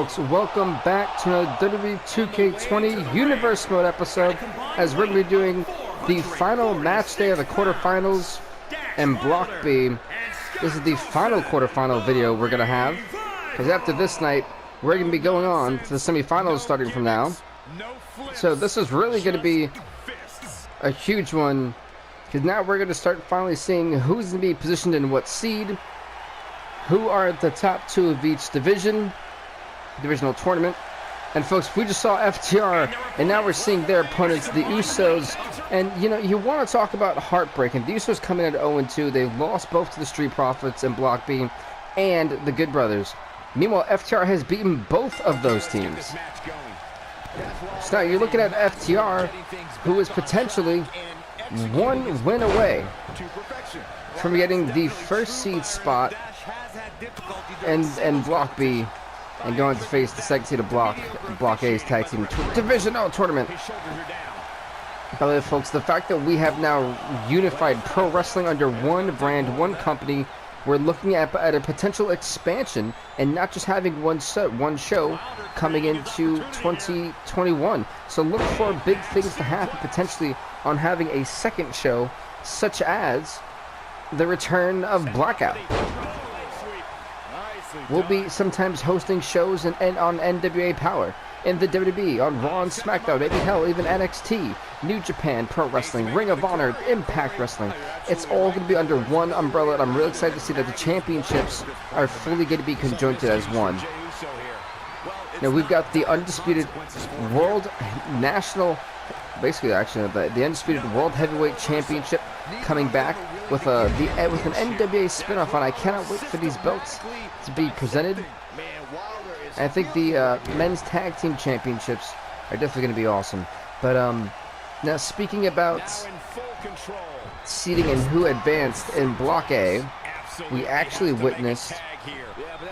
folks, welcome back to another WWE 2K20 Universe Mode episode, as we're going to be doing the final match day of the quarterfinals and Block B. This is the final quarterfinal video we're going to have, because after this night, we're going to be going on to the semifinals starting from now. So this is really going to be a huge one, because now we're going to start finally seeing who's going to be positioned in what seed, who are the top two of each divisional tournament. And folks, we just saw FTR, and now we're seeing their opponents, the Usos. And you know, you want to talk about heartbreaking. The Usos coming in at 0-2. They've lost both to the Street Profits and Block B and the Good Brothers. Meanwhile, FTR has beaten both of those teams. So now you're looking at FTR, who is potentially one win away from getting the first seed spot and Block B, and going to face the second seed of Block A's tag team divisional tournament. By the way, folks, the fact that we have now unified pro wrestling under one brand, one company, we're looking at a potential expansion and not just having one show coming into 2021. So look for big things to happen potentially on having a second show, such as the return of Blackout. We'll be sometimes hosting shows and on NWA Power, in the WWE, on Raw and SmackDown, maybe hell, even NXT, New Japan Pro Wrestling, Ring of Honor, Impact Wrestling. It's all going to be under one umbrella, and I'm really excited to see that the championships are fully going to be conjointed as one. Now we've got the undisputed World National, basically actually the undisputed World Heavyweight Championship coming back with an NWA spinoff, and I cannot wait for these belts to be presented. I think the men's tag team championships are definitely going to be awesome. But now speaking about seeding and who advanced in Block A, we actually witnessed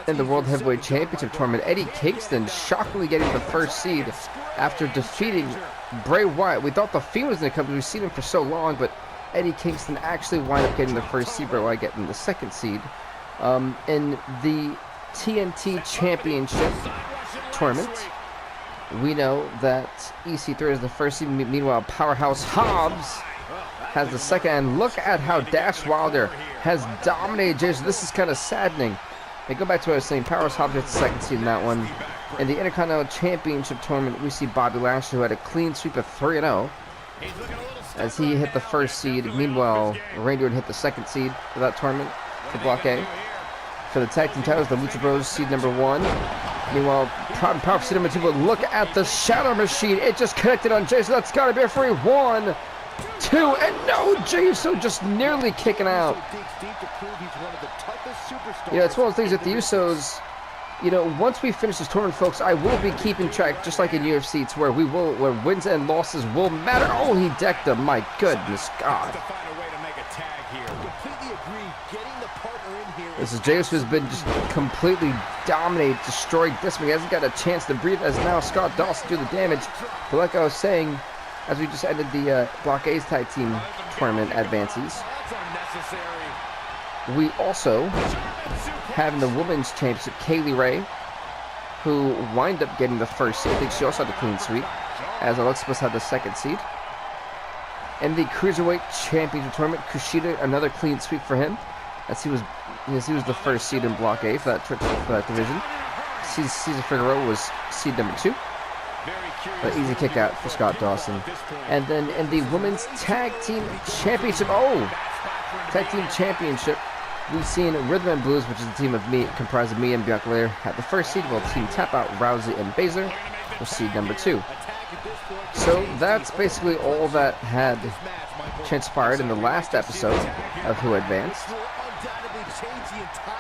in the World Heavyweight Championship tournament Eddie Kingston shockingly getting the first seed after defeating Bray Wyatt. We thought the Fiend was going to come because we've seen him for so long, but Eddie Kingston actually wound up getting the first seed, Bray Wyatt getting the second seed. In the TNT Championship tournament, we know that EC3 is the first seed. Meanwhile, Powerhouse Hobbs has the second, and look at how Dash Wilder has dominated Jason. This is kind of saddening. Hey, go back to what I was saying. Powerhouse Hobbs gets the second seed in that one. In the Intercontinental Championship tournament, we see Bobby Lashley, who had a clean sweep of 3-0 as he hit the first seed. Meanwhile, Randy Orton hit the second seed for that tournament for Block A. For the tag team titles, the Lucha Bros seed number 1. Meanwhile, Power seed number 2. But look at the Shadow Machine. It just connected on Jay, so that's got to be a free 1, 2, and no, Jay Uso just nearly kicking out. You know, it's one of those things with the Usos. You know, once we finish this tournament, folks, I will be keeping track, just like in UFC, it's where where wins and losses will matter. Oh, he decked him. My goodness, God. This is Jey Uso, who's been just completely dominated, destroyed this one. He hasn't got a chance to breathe as now Scott Dawson do the damage. But like I was saying, as we just ended the Block A's tag team tournament advances, we also have in the women's championship Kaylee Ray, who wind up getting the first seed. I think she also had the clean sweep, as Alexis had the second seed. In the Cruiserweight Championship tournament, Kushida, another clean sweep for him, as he was the first seed in Block A for that division. Cesar Figueroa was seed number 2. An easy kick out for Scott Dawson. And then in the Women's Tag Team Championship, Tag Team Championship, we've seen Rhythm and Blues, which is a team of comprised of me and Bianca Belair, had the first seed, while Team Tap Out, Rousey and Baszler was seed number 2. So that's basically all that had transpired in the last episode of Who Advanced.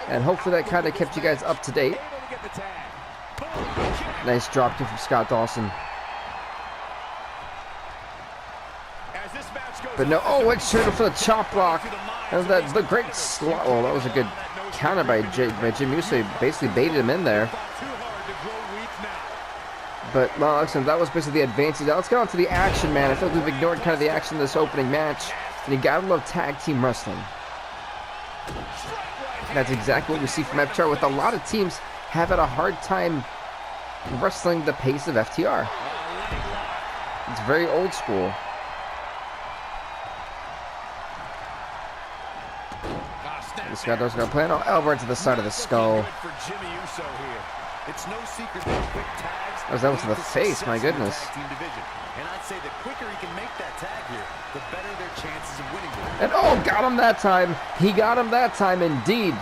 And hopefully that kind of kept you guys up to date. Nice drop kick from Scott Dawson. But no, it's Chyna for the chop block. And the great slot. Well, that was a good counter by Jim Uso. He basically baited him in there. But, well, listen, that was basically the advances. Now let's get on to the action, man. I feel like we've ignored kind of the action of this opening match. And you gotta love tag team wrestling. That's exactly what we see from FTR, with a lot of teams have had a hard time wrestling the pace of FTR. It's very old school. This guy doesn't play no elbow to the side of the skull. Oh, that was to the face, my goodness. And I'd say the quicker he can make that tag here, the better their chances of winning. And oh, got him that time. He got him that time, indeed.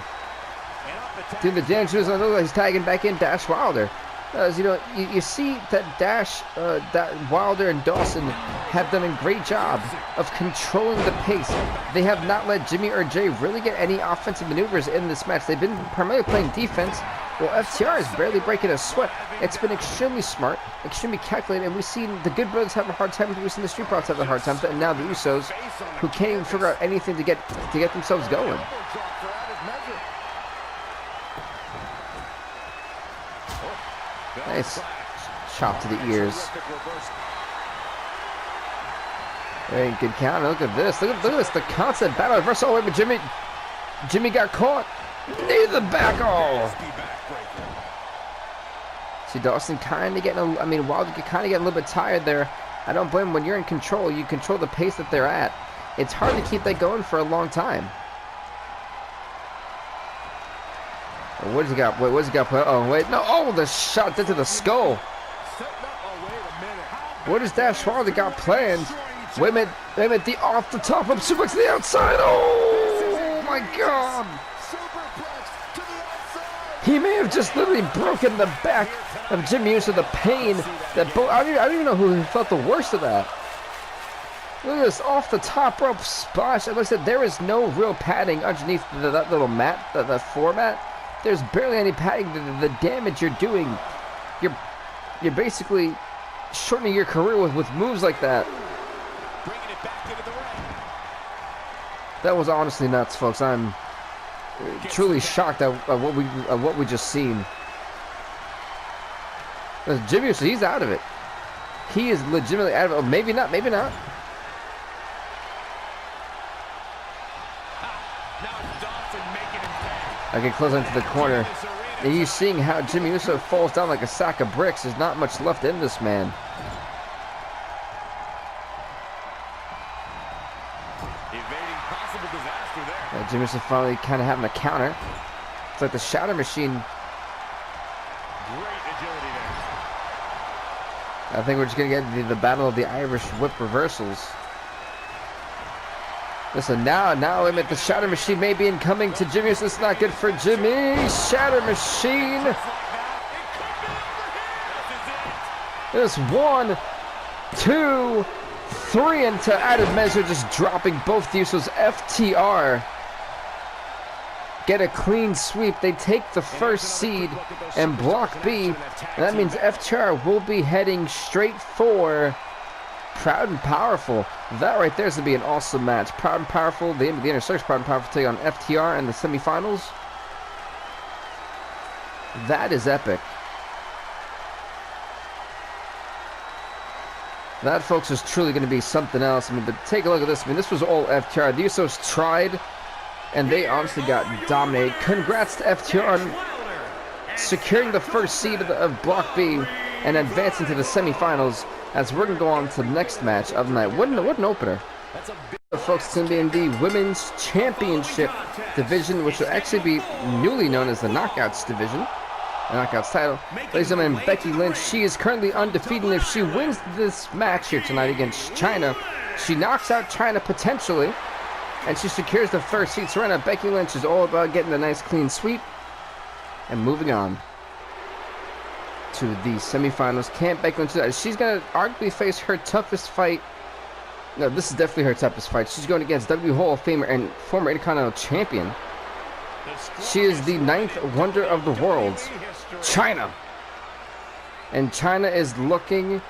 Dude, the damage was on. He's tagging back in Dash Wilder. As you know, you see that that Wilder and Dawson have done a great job of controlling the pace. They have not let Jimmy or Jay really get any offensive maneuvers in this match. They've been primarily playing defense. Well, FTR is barely breaking a sweat. It's been extremely smart, extremely calculated, and we've seen the Good Brothers have a hard time. We've seen the Street Profits have a hard time, and now the Usos, who can't even figure out anything to get themselves going. Nice chop to the ears. Very good count. Look at this. Look at this. The constant battle reversal. Oh, wait, but Jimmy got caught. Knee to the back. Oh. See, Dawson kind of getting Wilder kind of getting a little bit tired there. I don't blame him. When you're in control, you control the pace that they're at. It's hard to keep that going for a long time. What does he got? Wait, what's he got? Oh, wait. No. Oh, the shot into the skull. What does Dash Wilder got planned? Wait a minute. The off the top of suplex to the outside. Oh, my God. He may have just literally broken the back of Jimmy Uso. The pain that I don't even know who felt the worst of that. Look at this off the top rope splash. Like I said, there is no real padding underneath that little mat, the floor mat. There's barely any padding. The damage you're doing, you're basically shortening your career with moves like that. That was honestly nuts, folks. I'm truly shocked at what we just seen. Jimmy Uso, he's out of it. He is legitimately out of it. Oh, maybe not. Maybe not. I can close into the corner. And you're seeing how Jimmy Uso falls down like a sack of bricks. There's not much left in this man. Jimmy Uso finally kind of having a counter. It's like the Shatter Machine. I think we're just going to get the battle of the Irish Whip reversals. Listen, now wait, the Shatter Machine may be incoming to Jimmy. So it's not good for Jimmy. Shatter Machine. There's 1, 2, 3 into added measure, just dropping both the Usos. FTR get a clean sweep. They take the first seed in Block B, and that means FTR will be heading straight for Proud and Powerful. That right there is going to be an awesome match. Proud and Powerful, the Inner Circle, Proud and Powerful take on FTR in the semifinals. That is epic. That, folks, is truly going to be something else. But take a look at this. This was all FTR. The Usos tried, and they honestly got dominated. Congrats to FTR on securing the first seed of Block B and advancing to the semifinals, as we're going to go on to the next match of the night. What an opener. Folks, it's going to be in the Women's Championship division, which will actually be newly known as the Knockouts division. The Knockouts title. Ladies and gentlemen, Becky Lynch, she is currently undefeated. If she wins this match here tonight against Chyna, she knocks out Chyna potentially, and she secures the first seed. So right now, Becky Lynch is all about getting a nice clean sweep and moving on to the semifinals. Can't Becky Lynch do that? She's going to arguably face her toughest fight. No, this is definitely her toughest fight. She's going against WWE Hall of Famer and former Intercontinental Champion. She is the 9th wonder of the world, Chyna. And Chyna is looking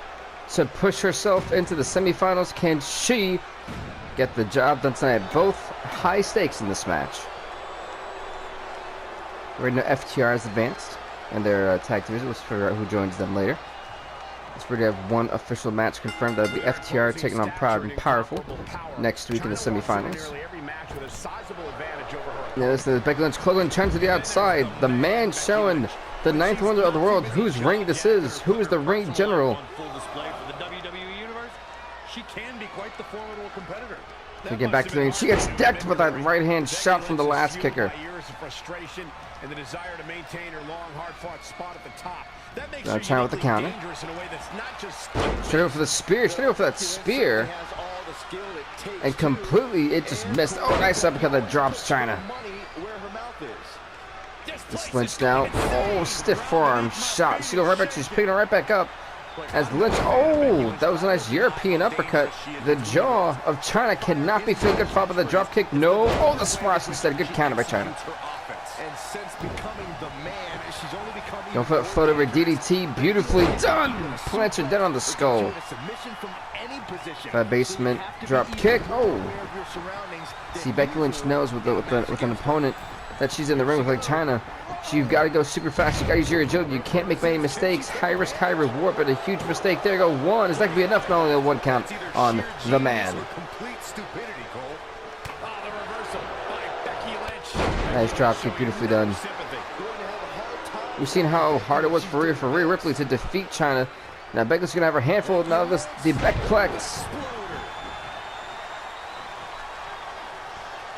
to push herself into the semifinals. Can she get the job done tonight? Both high stakes in this match. Right now, FTR has advanced, and their tag division. Let's figure out who joins them later. Let's already have one official match confirmed. That would be FTR taking on Proud and Powerful next week in the semifinals. Now this is Becky Lynch closing, trying to the outside. The man showing The ninth wonder of the world. Whose ring this is? Who is the ring general? Full display for the WWE universe. She can be quite the formidable competitor. We get back to the ring. She gets decked with that right hand shot from the last kicker. Years of frustration and the desire to maintain her long, hard-fought spot at the top. That makes Now Chyna with the counter. dangerous in a way that's not just Straight over for the spear. Straight over for that spear. And completely, it just missed. Oh, nice uppercut that drops Chyna. This Lynch now. Oh, stiff forearm shot. She goes right back. She's picking her right back up. As Lynch. Oh, that was a nice European uppercut. The jaw of Chyna cannot be feeling good. Followed by the drop kick. No. Oh, the splash instead. Good counter by Chyna. Going for a float over DDT. Beautifully done. Plants her dead on the skull. That basement drop kick. Oh. See, Becky Lynch knows with an opponent that she's in the ring with like Chyna. You've got to go super fast. You got to use your agility. You can't make many mistakes. High risk, high reward, but a huge mistake. There you go. One. Is that going to be enough? Not only a one count on the man. Nice drop kick. Beautifully done. We've seen how hard it was for Rhea Ripley to defeat Chyna. Now Becky's going to have her handful. Now this the Beckplex.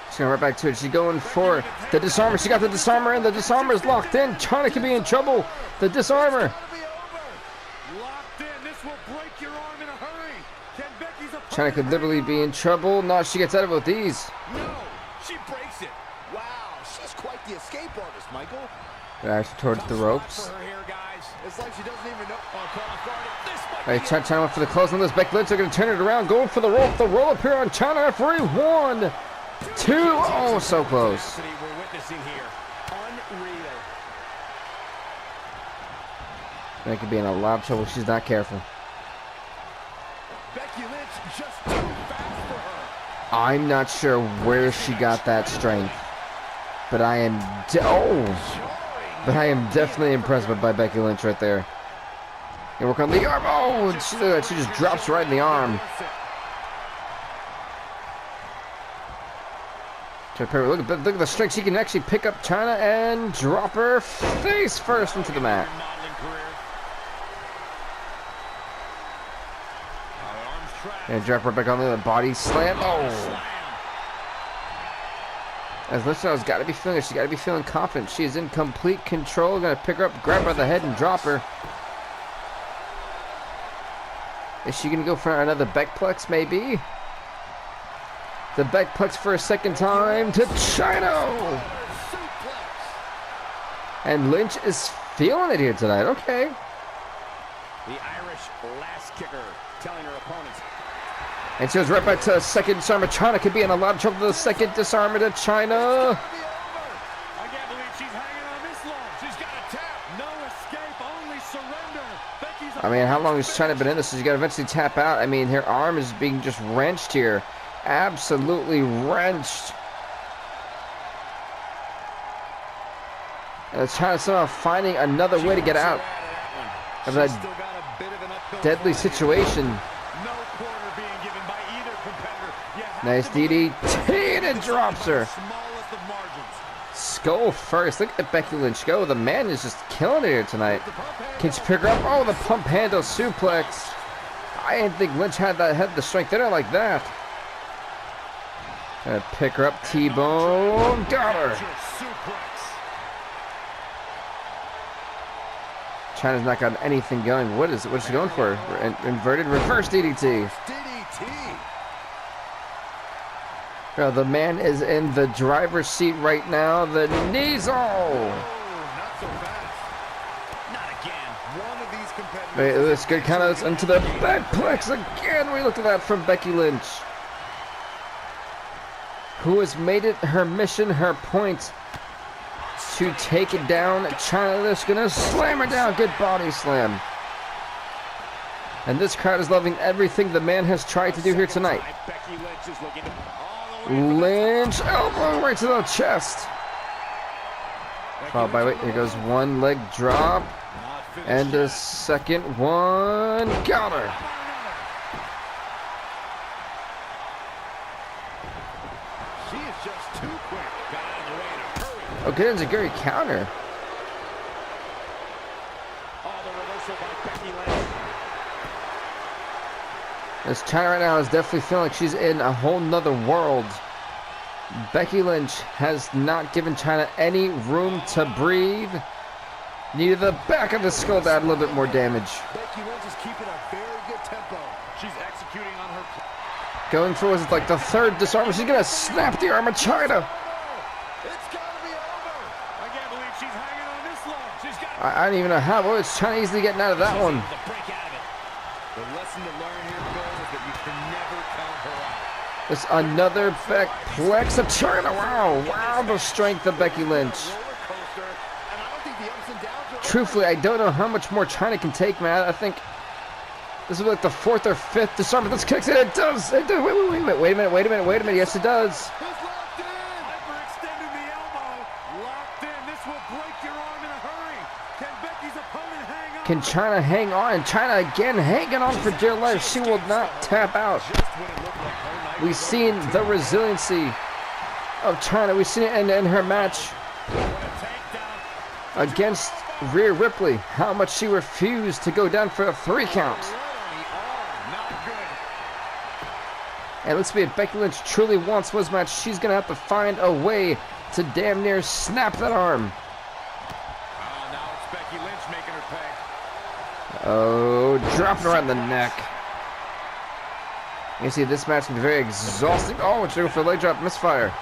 She's going right back to it. She's going for the disarmer. She got the disarmer in. The disarmer is locked in. Chyna could be in trouble. The disarmer. Chyna could literally be in trouble. No, she gets out of it with these. No, she breaks it. Wow, she's quite the escape artist, Michael. Back towards the ropes. It's like she doesn't even know. Alright, Chyna went for the close on this. Becky Lynch are going to turn it around. Going for the roll. The roll up here on Chyna. Referee 1, 2. Oh, so close. We're witnessing here. Unreal. That could be in a lot of trouble. She's not careful. Becky Lynch just too fast for her. I'm not sure where she got that strength, but I am definitely impressed by Becky Lynch right there. And work on the arm. Oh, she just drops right in the arm. Look at the strength. She can actually pick up Chyna and drop her face first into the mat. And drop her back on the body slam. Oh. As Lynch has got to be feeling it. She's got to be feeling confident. She is in complete control. Going to pick her up, grab her by the head, and drop her. Is she going to go for another Beckplex, maybe? The Beckplex for a second time to Chyna. And Lynch is feeling it here tonight. Okay. The Irish last kicker telling her opponents. And she goes right back to a second disarmer. Chyna could be in a lot of trouble. The second disarmer to Chyna. I can't believe she's hanging on this long. She's got a tap. No escape, only surrender. I mean, how long has Chyna been in this? She's got to eventually tap out. I mean, her arm is being just wrenched here. Absolutely wrenched. And Chyna somehow finding another way to get out of that deadly situation. Nice DDT, and it drops her. Skull first. Look at Becky Lynch go. The man is just killing it here tonight. Can she pick her up? Oh, the pump handle suplex. I didn't think Lynch had the strength in her like that. Gonna pick her up. T-bone. Got her. Chyna's not got anything going. What is she going for? Inverted reverse DDT. Bro, the man is in the driver's seat right now. The knees, not so fast. Not again. One of these competitors. Wait, this good kind of into the Beckplex again. We looked at that from Becky Lynch, who has made it her mission, her point, to take it down. Chyna is gonna slam her down. Good body slam. And this crowd is loving everything the man has tried to do here tonight. Becky Lynch is looking. Lynch, elbow right to the chest. Followed by, wait, here goes one leg drop. And a second one. Got her. She is just too quick. Got out of the way in a hurry. Okay, that's a great counter. reversal by Becky Lynch. This Chyna right now is definitely feeling like she's in a whole nother world. Becky Lynch has not given Chyna any room to breathe. Needed the back of the skull to add a little bit more damage. Becky Lynch is keeping a very good tempo. She's executing on her. Going for was like the third disarm. She's gonna snap the arm of Chyna. It's gotta be over. I can't believe she's hanging on this long. She's got. I don't even know how. Boy, it's Chyna easily getting out of that one. The lesson to learn here, Bill, is that you can never count her out. There's another back plex of Chyna. Wow, the strength of Becky Lynch. Truthfully, I don't know how much more Chyna can take, man. I think this is like the fourth or fifth disarm. This kicks it. It does. Wait a minute. Yes, it does. Hyperextending the elbow. Locked in. This will break your arm in a hurry. Can Becky's opponent hang on? Can Chyna hang on? Chyna again hanging on for dear life. She will not tap out. We've seen the resiliency of Chyna. We've seen it in her match against Rhea Ripley. How much she refused to go down for a 3 count. And let's be it. Becky Lynch truly wants this match. She's going to have to find a way to damn near snap that arm. Now it's Becky Lynch making her pay. Oh, dropping around the neck. You see, this match can be very exhausting. Oh, it's going for a leg drop, misfire.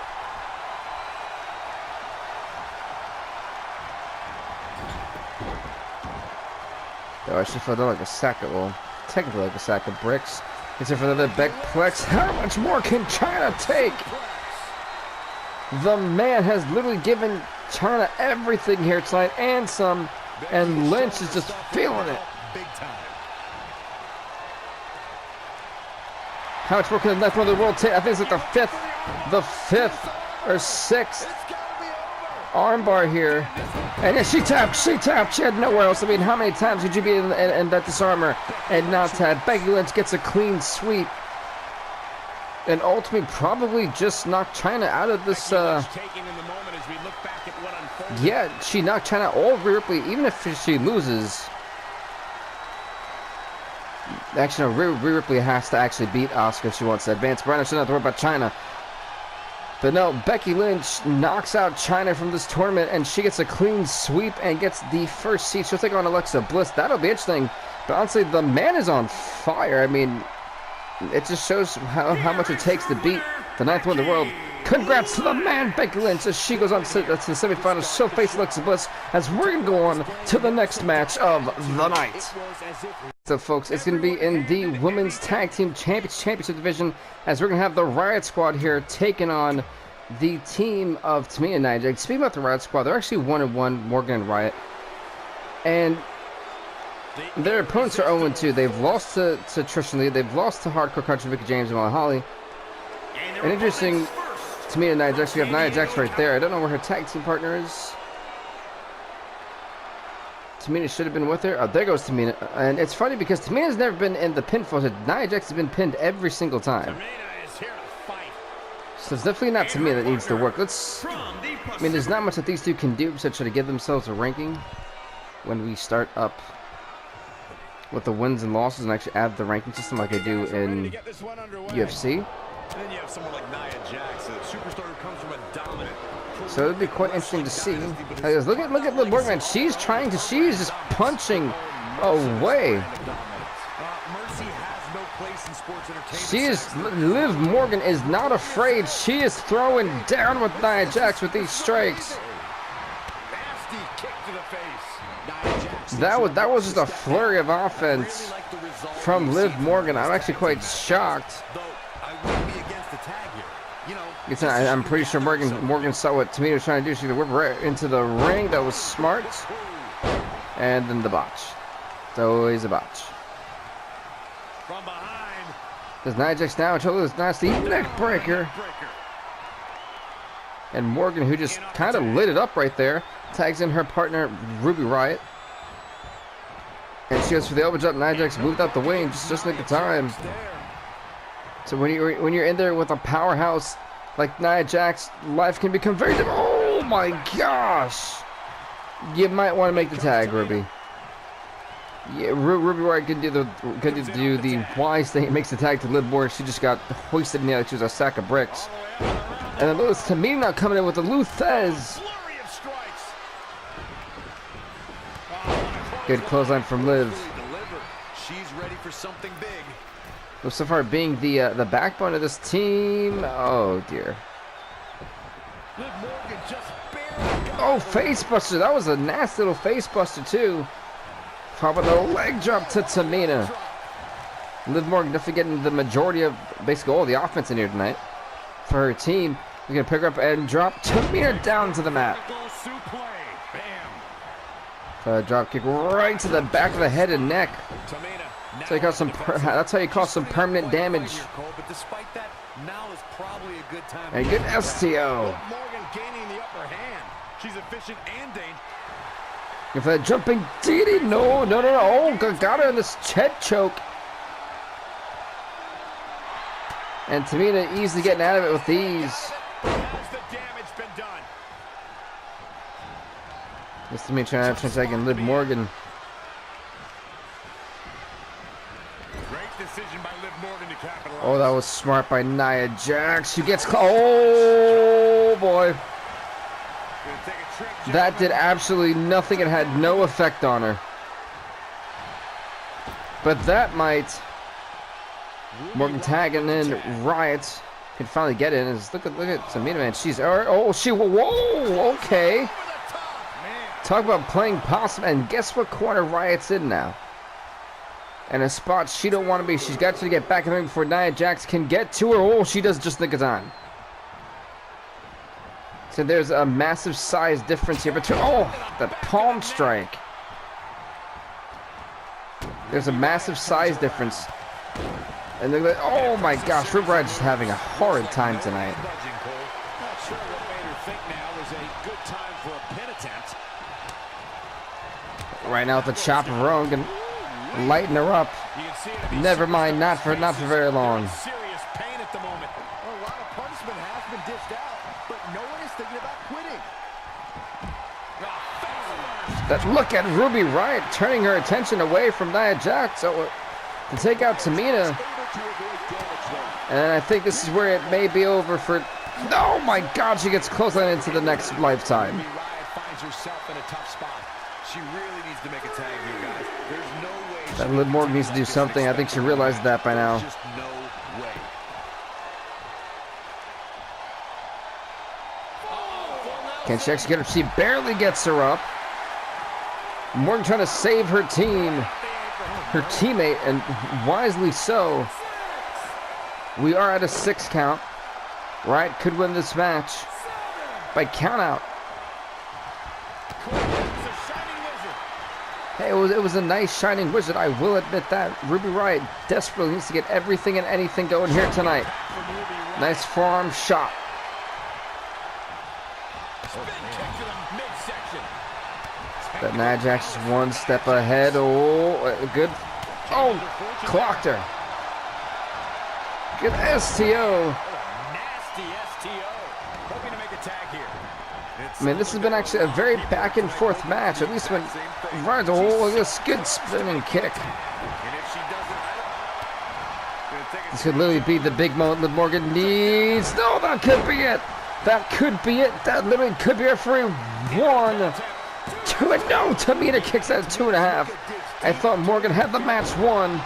Oh, I should feel like a sack of, well, technically like a sack of bricks. Except for the back plex. How much more can Chyna take? The man has literally given Chyna everything here tonight and some, and Lynch is just feeling it. How much more can the left one of the world take? I think it's like the fifth or sixth armbar here. And yeah, she tapped. She had nowhere else. I mean, how many times would you be in that disarmer and not tap? Becky Lynch gets a clean sweep. And ultimately probably just knocked Chyna out of this, yeah, she knocked Chyna all Ripley, even if she loses. Actually, no, Rhea Ripley has to actually beat Asuka if she wants to advance. Brian, I shouldn't have to worry about Chyna. But no, Becky Lynch knocks out Chyna from this tournament, and she gets a clean sweep and gets the first seed. She'll take on Alexa Bliss. That'll be interesting. But honestly, the man is on fire. I mean, it just shows how much it takes to beat the 9th one in the world. Congrats to the man, Becky Lynch, as she goes on to the semifinals. She'll face Alexa Bliss as we're going to go on to the next match of the night. So, folks, it's going to be in the Women's Tag Team Championship Division, as we're going to have the Riott Squad here taking on the team of Tamina and Nia Jax. Speaking about the Riott Squad, they're actually 1-1, Morgan and Riott. And their opponents are 0-2. They've lost to Trish and Lita. They've lost to Hardcore Country, Mickey James, and Molly Holly. And interesting, Tamina and Nia Jax, we have Nia Jax right there. I don't know where her tag team partner is. Tamina should have been with her. Oh, there goes Tamina. And it's funny because Tamina's never been in the pinfall. Nia Jax has been pinned every single time. So it's definitely not Tamina that needs to work. I mean, there's not much that these two can do besides try to give themselves a ranking when we start up with the wins and losses and actually add the ranking system like I do in UFC. And then you have someone like Nia Jax, a superstar who comes from a dominant. So it'd be quite interesting to see. Look at Liv Morgan. She's just punching away. Liv Morgan is not afraid. She is throwing down with Nia Jax with these strikes. That was just a flurry of offense from Liv Morgan. I'm actually quite shocked. I'm pretty sure Morgan saw what Tamina was trying to do. She whipped right into the ring. That was smart. And then the botch. It's always a botch. From behind. There's Nia Jax now until this nasty neck breaker. And Morgan, who just kind of lit it up right there, tags in her partner Ruby Riott. And she goes for the elbow drop. Nia Jax moved out the way and just nick the time. So when you're in there with a powerhouse like Nia Jax, life can become very difficult. Oh my gosh! You might want to make the tag, Ruby. Yeah, Ruby Riott could do the wise thing. It makes the tag to Liv Morgan. She just got hoisted in the air like she was a sack of bricks. And then Lewis Tamina coming in with the Luthez. Good clothesline from Liv. She's ready for something big. Well, so far being the backbone of this team. Oh dear. Oh, face buster. That was a nasty little face buster too. Probably a leg drop to Tamina. Liv Morgan definitely getting the majority of basically all the offense in here tonight for her team. We're gonna pick her up and drop Tamina down to the mat. Drop kick right to the back of the head and neck. That's how you cause that's how you cause some permanent damage. And good STO. She's efficient and dangerous. If that jumping DD, no. Oh, Gargano in this head choke. And Tamina easily getting out of it with ease. This Tamina trying to tag in Liv Morgan. Great decision by Liv Morgan to capitalize. Oh, that was smart by Nia Jax. She gets oh boy. That did absolutely nothing. It had no effect on her. But that might. Morgan tagging in Riott can finally get in. Look at Tamina, man. She's whoa, okay. Talk about playing possum. And guess what corner Riott's in now? And a spot she don't want to be. She's got to get back in the ring before Nia Jax can get to her. Oh, she does just nick it on. So there's a massive size difference here between, the palm strike. There's a massive size difference. And they're like, oh my gosh, Riott is having a horrid time tonight. Right now with the chop of her own, can lighten her up. Never mind, not for very long. Look at Ruby Riott turning her attention away from Nia Jax to take out Tamina. And I think this is where it may be over for. Oh my God, she gets clothesline into the next lifetime. That Liv Morgan needs to do something. I think she realized that by now. Can she actually get her? She barely gets her up. Morgan trying to save her team, her teammate, and wisely so. We are at a 6 count. Riott could win this match by count out. Hey, it was a nice shining wizard. I will admit that. Ruby Riott desperately needs to get everything and anything going here tonight. Nice forearm shot. That Nia Jax is one step ahead. Oh, good. Oh, clocked her. Good STO. Nasty STO. Hoping to make a tag here. I mean, this has been actually a very back and forth match. At least when Riott, this good spinning kick. This could literally be the big moment Liv Morgan needs. No, that could be it. That could be it. That literally could be it for 1, 2, and no. Tamina kicks at 2.5. I thought Morgan had the match won.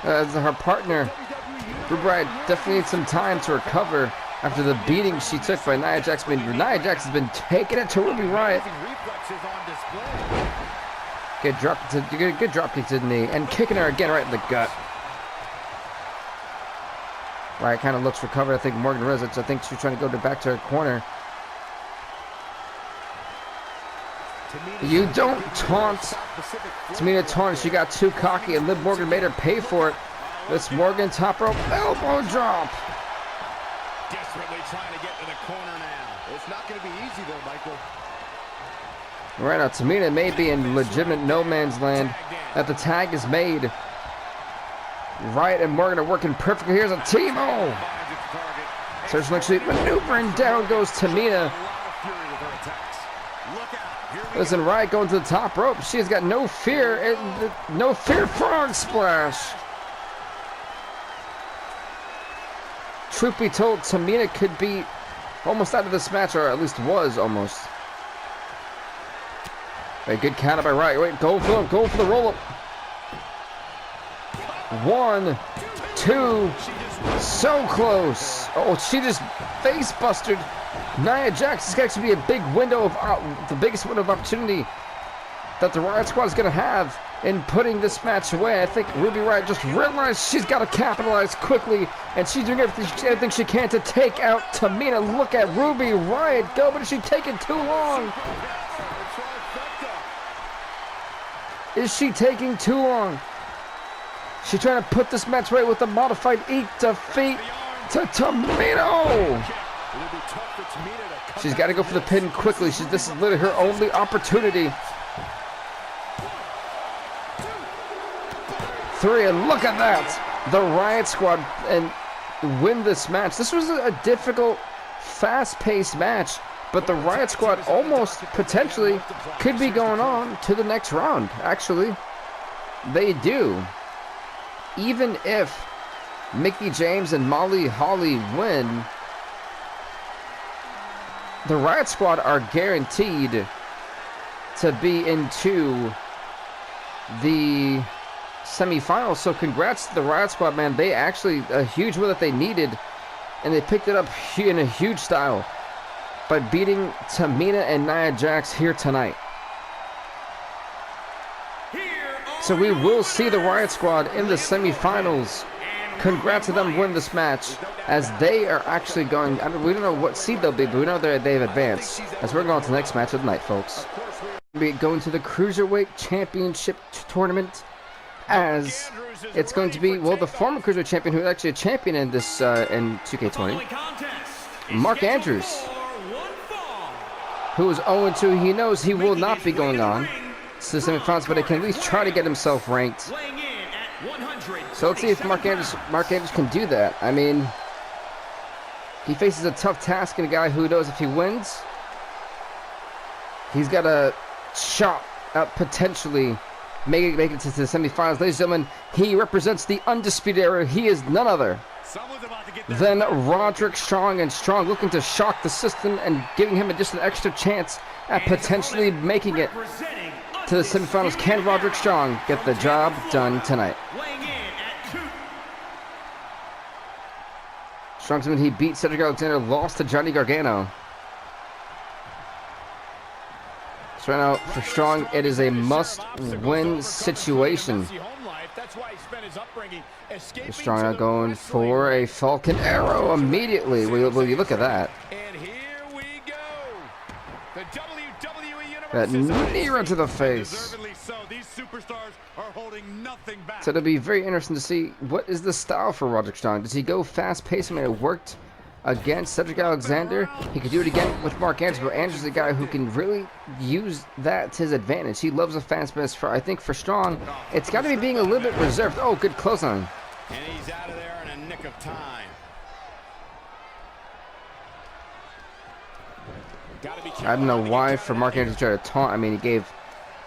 As her partner, Riott definitely needs some time to recover after the beating she took by Nia Jax. I mean, Nia Jax has been taking it to Ruby Riott. Good drop kick to the knee and kicking her again right in the gut. Riott kind of looks recovered. I think Morgan realizes. I think she's trying to go back to her corner. You don't taunt. Tamina taunted. She got too cocky, and Liv Morgan made her pay for it. This Morgan top rope elbow drop. Desperately trying to get to the corner now. It's not going to be easy though, Michael. Right now, Tamina may be in legitimate no man's land. That the tag is made. Riott and Morgan are working perfectly. Here's a team. Oh! Search actually maneuvering down goes Tamina. Listen, Riott going to the top rope. She's got no fear. No fear frog splash. Truth be told, Tamina could be almost out of this match, or at least was almost. Very good counter by Riott. Wait, go for the roll-up. 1, 2, so close. Oh, she just face-busted Nia Jax. This could actually be a big window of the biggest window of opportunity that the Riott Squad is going to have in putting this match away. I think Ruby Riott just realized she's got to capitalize quickly, and she's doing everything she can to take out Tamina. Look at Ruby Riott go, but is she taking too long? Is she taking too long? She's trying to put this match away with a modified eat defeat to Tamina. She's got to go for the pin quickly. This is literally her only opportunity. 3, and look at that! The Riott Squad and win this match. This was a difficult, fast-paced match, but the Riott Squad almost potentially could be going on to the next round. Actually, they do. Even if Mickie James and Molly Holly win, the Riott Squad are guaranteed to be into the semifinals. So congrats to the Riott Squad, man. They actually, a huge win that they needed, and they picked it up in a huge style by beating Tamina and Nia Jax here tonight. So we will see the Riott Squad in the semifinals. Congrats to them winning this match, as they are actually going, I mean, we don't know what seed they'll be, but we know they've advanced, as we're going to the next match of the night, folks. We're going to the Cruiserweight Championship tournament, as it's going to be, well, the former Cruiserweight Champion, who is actually a champion in this, in 2K20, Mark Andrews, who is 0-2. He knows he will not be going on to the semifinals, but he can at least try to get himself ranked. So let's see if Mark Andrews can do that. I mean, he faces a tough task, and a guy who knows if he wins, he's got a shot at potentially making it to the semifinals. Ladies and gentlemen, he represents the Undisputed Era. He is none other than Roderick Strong, and Strong looking to shock the system and giving him just an extra chance at potentially making it to the semifinals. Can Roderick Strong get the job done tonight? Strong's when he beat Cedric Alexander, lost to Johnny Gargano. So right now, for Strong, it is a must-win situation. Strong now going for a Falcon Arrow immediately. Will you look at that? And here we go. The WWE Universe that knee right to the face. So. These superstars are holding nothing back. So it'll be very interesting to see what is the style for Roderick Strong. Does he go fast-paced? I mean, it worked against Cedric Alexander. He could do it again with Mark Andrews, but Andrews is a guy who can really use that to his advantage. He loves a fast pace. I think for Strong, it's got to be being a little bit reserved. Oh, good close on. And he's out of there in a nick of time. I don't know why for Mark Andrews to try to taunt. I mean, he gave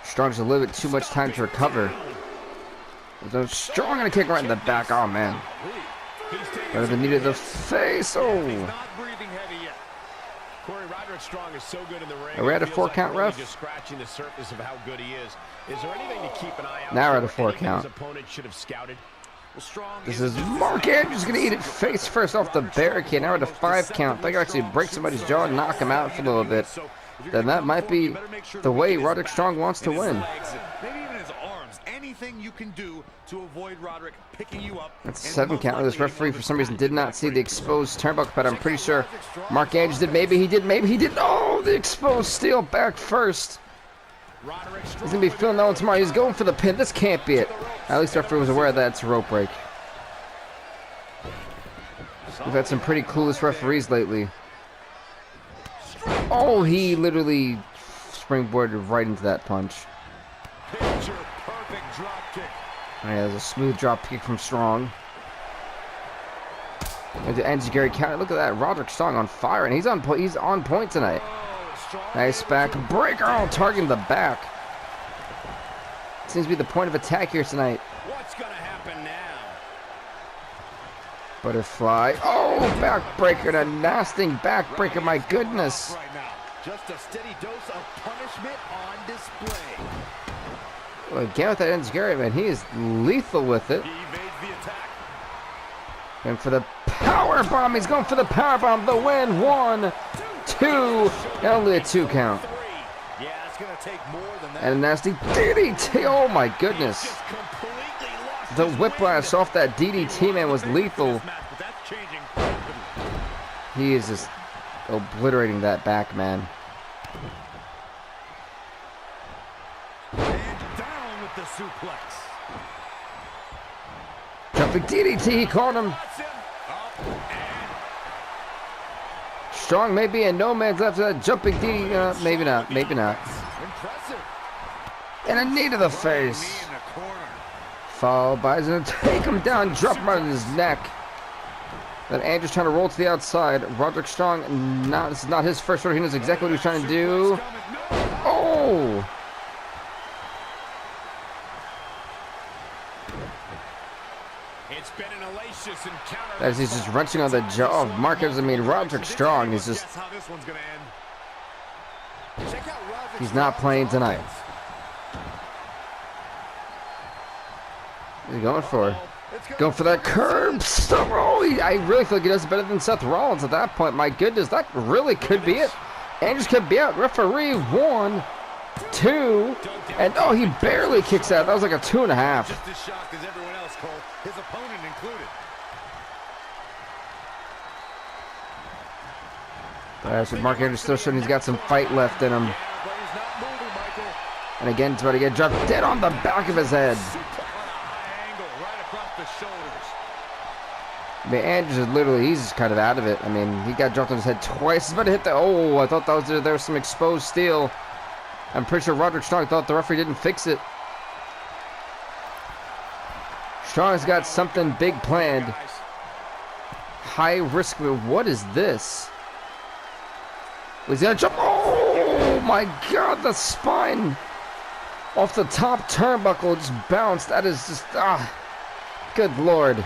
Strong just a little bit too much time to recover. Strong gonna kick right in the back. Oh man. Better than needed the face. Oh. Are we at a 4 count, ref? Now we're at a 4 count. This is Mark Andrews gonna eat it face first off the barricade. Now we're at a 5 count. If I can actually break somebody's jaw and knock him out for a little bit, then that might be the way Roderick Strong wants to win. Anything you can do to avoid Roderick picking you up. That's a 7 count. This referee for some reason did not see the exposed turnbuckle, but I'm pretty sure Mark Andrews did. Maybe he did. Maybe he didn't. Oh, the exposed steel back first. He's gonna be feeling that one tomorrow. He's going for the pin. This can't be it. At least the referee was aware that it's a rope break. We've had some pretty clueless referees lately. Oh, he literally springboarded right into that punch. Yeah, there's a smooth drop kick from Strong. And the Gary counter. Look at that, Roderick Strong on fire, and he's on point tonight. Nice back breaker. Oh, targeting the back. Seems to be the point of attack here tonight. What's gonna happen now? Butterfly. Oh, backbreaker. A nasty backbreaker. My goodness. Right now, just a steady dose of punishment on display. Well, again with that enziguri, man. He is lethal with it. He evades the attack. And for the power bomb, he's going for the power bomb. The win. 1, 2, and only a 2 count. Yeah, it's gonna take more than that. And a nasty DDT. Oh my goodness. Just completely lost The his whiplash way. off that DDT, man, was lethal. But that's changing rapidly. He is just obliterating that back, man. And down with the suplex. Jumping DDT, he caught him. That's him. Up and Strong maybe, and no man's left. That jumping DDT, maybe not, maybe not. impressive. And a knee to the Knee face. in the corner. Followed by, he's gonna take him down, drop him on his neck. Then Andrew's trying to roll to the outside. Roderick Strong, this is not his first order. He knows exactly what he's trying to do. Oh! It's been an hellacious encounter. As he's just wrenching on the jaw of Marcus. I mean, Roderick Strong is just, Guess how this one's gonna end. Check out Roderick he's not playing tonight. What's he going for? Going for that curb stop. Oh, I really feel like he does it better than Seth Rollins at that point. My goodness, that really could be it. Andrews could be out. Referee 1, 2, and oh, he barely kicks out. That was like a 2.5. Just as shocked as everyone else, Cole. His opponent included. So Mark Andrews still showing he's got some fight left in him. Yeah, but he's not moving, Michael. And again, he's about to get dropped dead on the back of his head. Super on a high angle, right across the shoulders. I mean, Andrews is literally, he's just kind of out of it. I mean, he got dropped on his head twice. He's about to hit the, oh, I thought that was, there was some exposed steel. I'm pretty sure Roderick Strong thought the referee didn't fix it. Strong's got something big planned. High risk move. What is this? Was he gonna jump? Oh my God, the spine off the top turnbuckle just bounced. That is just, good Lord.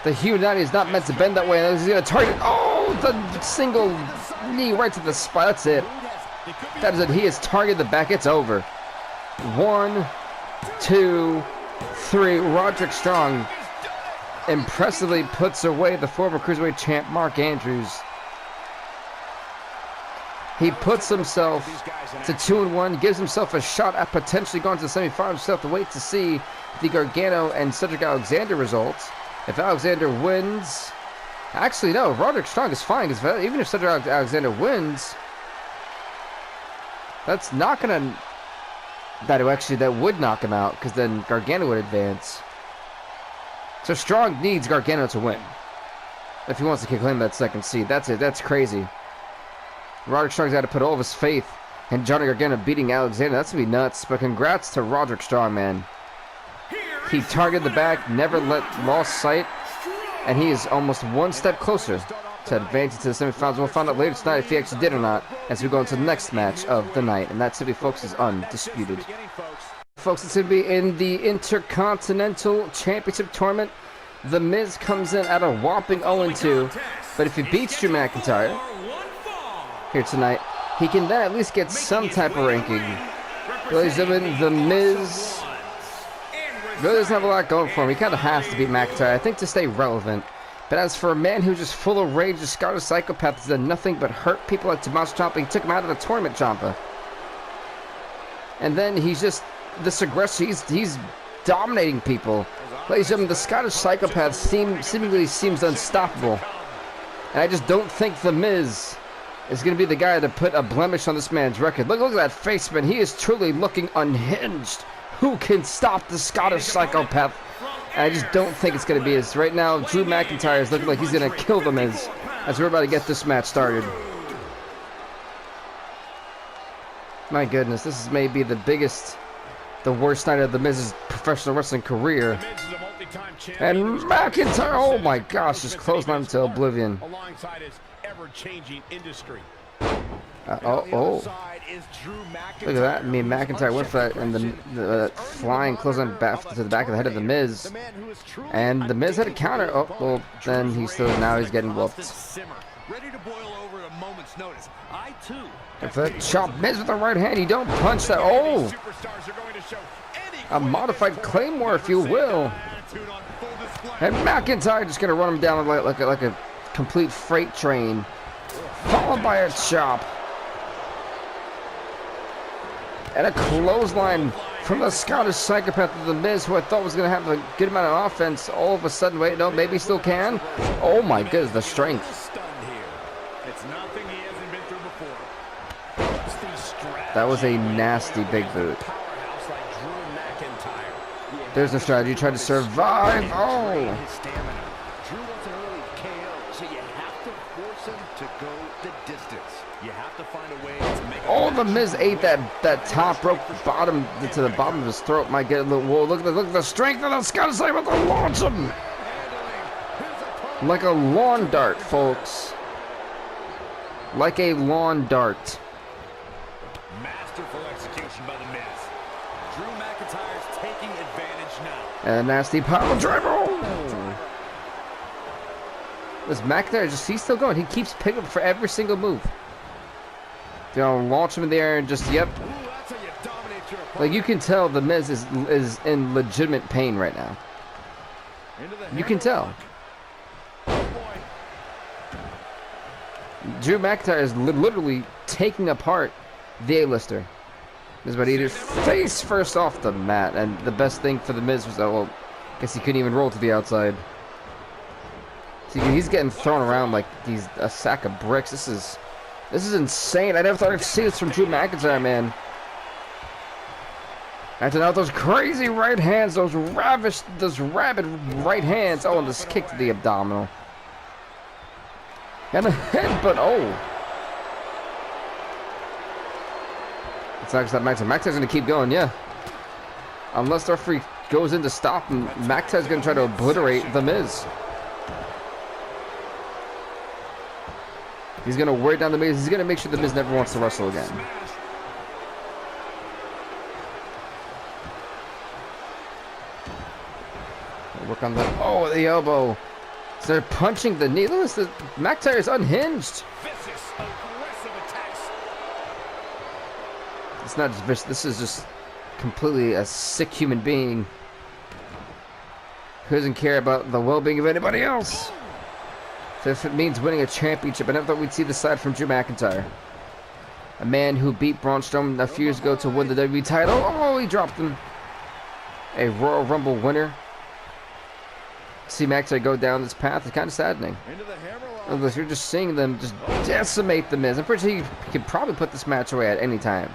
The Hugh 90 is not meant to bend that way. He's gonna target, oh, the single knee right to the spine. That's it. That is it. He has targeted the back. It's over. 1, 2, 3. Roderick Strong impressively puts away the former Cruiserweight champ Mark Andrews. He puts himself to 2-1, gives himself a shot at potentially going to the semifinals. We'll have to wait to see the Gargano and Cedric Alexander results. If Alexander wins, actually no, Roderick Strong is fine because even if Cedric Alexander wins, that's not gonna. That would knock him out because then Gargano would advance. So Strong needs Gargano to win if he wants to claim that second seed. That's it. That's crazy. Roderick Strong's got to put all of his faith in Johnny Gargano beating Alexander. That's gonna be nuts. But congrats to Roderick Strong, man. He targeted the back, never lost sight, and he is almost one step closer to advancing to the semifinals. We'll find out later tonight if he actually did or not as we go into the next match of the night, and that simply, folks, is undisputed. Folks, it's going to be in the Intercontinental Championship Tournament. The Miz comes in at a whopping 0-2, but if he beats Drew McIntyre here tonight, he can then at least get some type of ranking. Ladies and gentlemen, The Miz really doesn't have a lot going for him. He kind of has to beat McIntyre, I think, to stay relevant. But as for a man who's just full of rage, a Scottish psychopath, has done nothing but hurt people like Tommaso Ciampa. He took him out of the tournament, Ciampa. And then he's just this aggressive. He's dominating people. Ladies and gentlemen, the Scottish psychopath seemingly seems unstoppable. And I just don't think The Miz is going to be the guy to put a blemish on this man's record. Look at that face, man. He is truly looking unhinged. Who can stop the Scottish psychopath? And I just don't think it's going to be his. Right now, Drew McIntyre is looking like he's going to kill The Miz as we're about to get this match started. My goodness, this is maybe the worst night of The Miz's professional wrestling career. And McIntyre, oh my gosh, just closed him to oblivion. Alongside his ever-changing industry. Look at that. I mean, McIntyre went for that, and the flying clothesline back to the back of the head of the Miz, and the Miz had a counter. Oh, well, then now he's getting whooped. Ready to boil over at a moment's notice. I too. If that chop Miz with the right hand, you don't punch that. Oh, a modified Claymore, if you will. And McIntyre just gonna run him down like a complete freight train, followed by a chop. And a clothesline from the Scottish psychopath of the Miz, who I thought was going to have a good amount of offense. All of a sudden, wait, no, maybe still can. Oh my goodness, the strength. That was a nasty big boot. There's the strategy, trying to survive. Oh! Oh, the Miz ate that top rope bottom to the bottom of his throat. Might get a little. Whoa, look at the strength of the Scottish Sabre to launch him like a lawn dart, folks. Like a lawn dart. Masterful execution by the Miz. Drew McIntyre's taking advantage now. And a nasty power driver. Oh. This McIntyre he's still going. He keeps picking up for every single move. You know, launch him in the air and just, yep. Like, you can tell the Miz is in legitimate pain right now. You can tell. Drew McIntyre is literally taking apart the A-lister. Miz about to eat his face first off the mat. And the best thing for the Miz was, oh, well, I guess he couldn't even roll to the outside. See, he's getting thrown around like he's a sack of bricks. This is insane. I never thought I'd see this from Drew McIntyre, man. After that, those crazy right hands, those rabid right hands. Oh, and this kick to the abdominal. And a headbutt. Oh. It's not just that McIntyre. McIntyre's going to keep going, yeah. Unless the referee goes in to stop him, McIntyre's going to try to obliterate the Miz. He's going to wear down the Miz. He's going to make sure the Miz never wants to wrestle again. Work on the... Oh, the elbow. So they're punching the knee. Look, McIntyre is unhinged. It's not just vicious. This is just completely a sick human being who doesn't care about the well-being of anybody else. So if it means winning a championship, I never thought we'd see this side from Drew McIntyre. A man who beat Braun Strowman a few years ago to win the WWE title. Oh, he dropped him. A Royal Rumble winner. See McIntyre go down this path is kind of saddening. Unless you're just seeing them just decimate the Miz. I'm pretty sure he could probably put this match away at any time.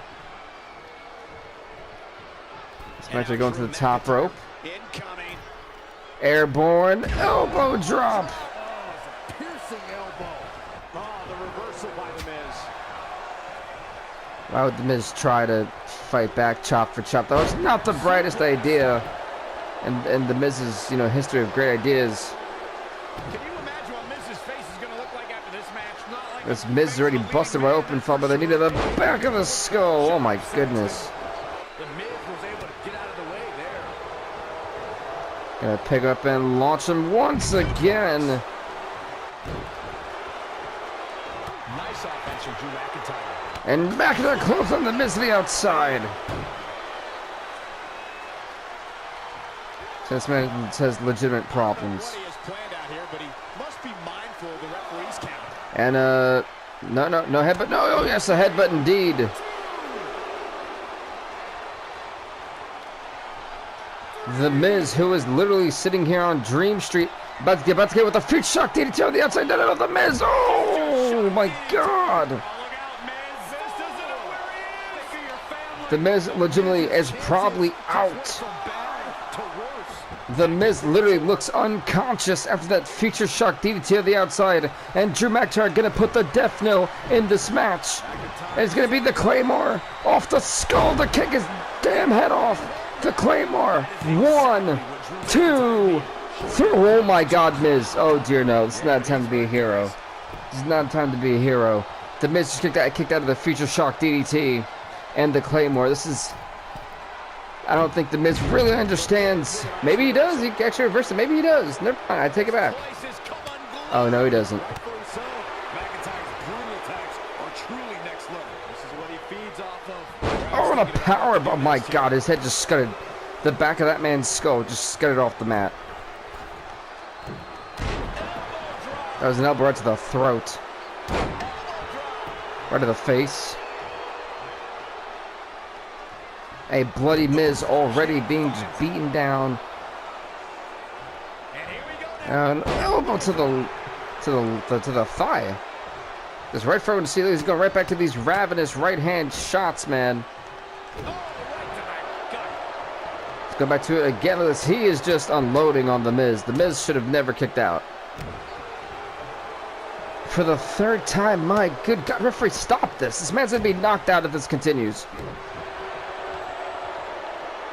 This McIntyre going to the top rope. Airborne elbow drop. Why would the Miz try to fight back chop for chop? That was not the brightest idea. And the Miz's, history of great ideas. Can you imagine what Miz's face is going to look like after this match? Not like this Miz is already busted wide open, followed by the knee to the back of the skull. Oh my goodness. The Miz was able to get out of the way there. Gonna pick up and launch him once again. Nice offense from Drew McIntyre. And McIntyre close on the Miz to the outside. So this man has legitimate problems. And no headbutt. No, oh yes, a headbutt indeed. The Miz, who is literally sitting here on Dream Street, about to get with a future shock DDT on the outside. No, the Miz. Oh my God. The Miz legitimately is probably out. The Miz literally looks unconscious after that future shock DDT on the outside. And Drew McIntyre gonna put the death knell in this match. And it's gonna be the Claymore off the skull to kick his damn head off. The Claymore. 1, 2, 3. Oh my God, Miz. Oh dear no. This is not time to be a hero. This is not time to be a hero. The Miz just kicked out of the Future Shock DDT and the Claymore. This is... I don't think the Miz really understands. Maybe he does. He can actually reverse it. Maybe he does. Never mind. I take it back. Oh, no, he doesn't. Oh, and a power. Oh, my God. His head just scudded. The back of that man's skull just scudded off the mat. That was an elbow right to the throat. Right to the face. A bloody Miz already being just beaten down. An elbow to the thigh. Just right forward to see. He's going right back to these ravenous right hand shots, man. Let's go back to it again. He is just unloading on the Miz. The Miz should have never kicked out. For the third time, my good God, referee, stop this. This man's gonna be knocked out if this continues.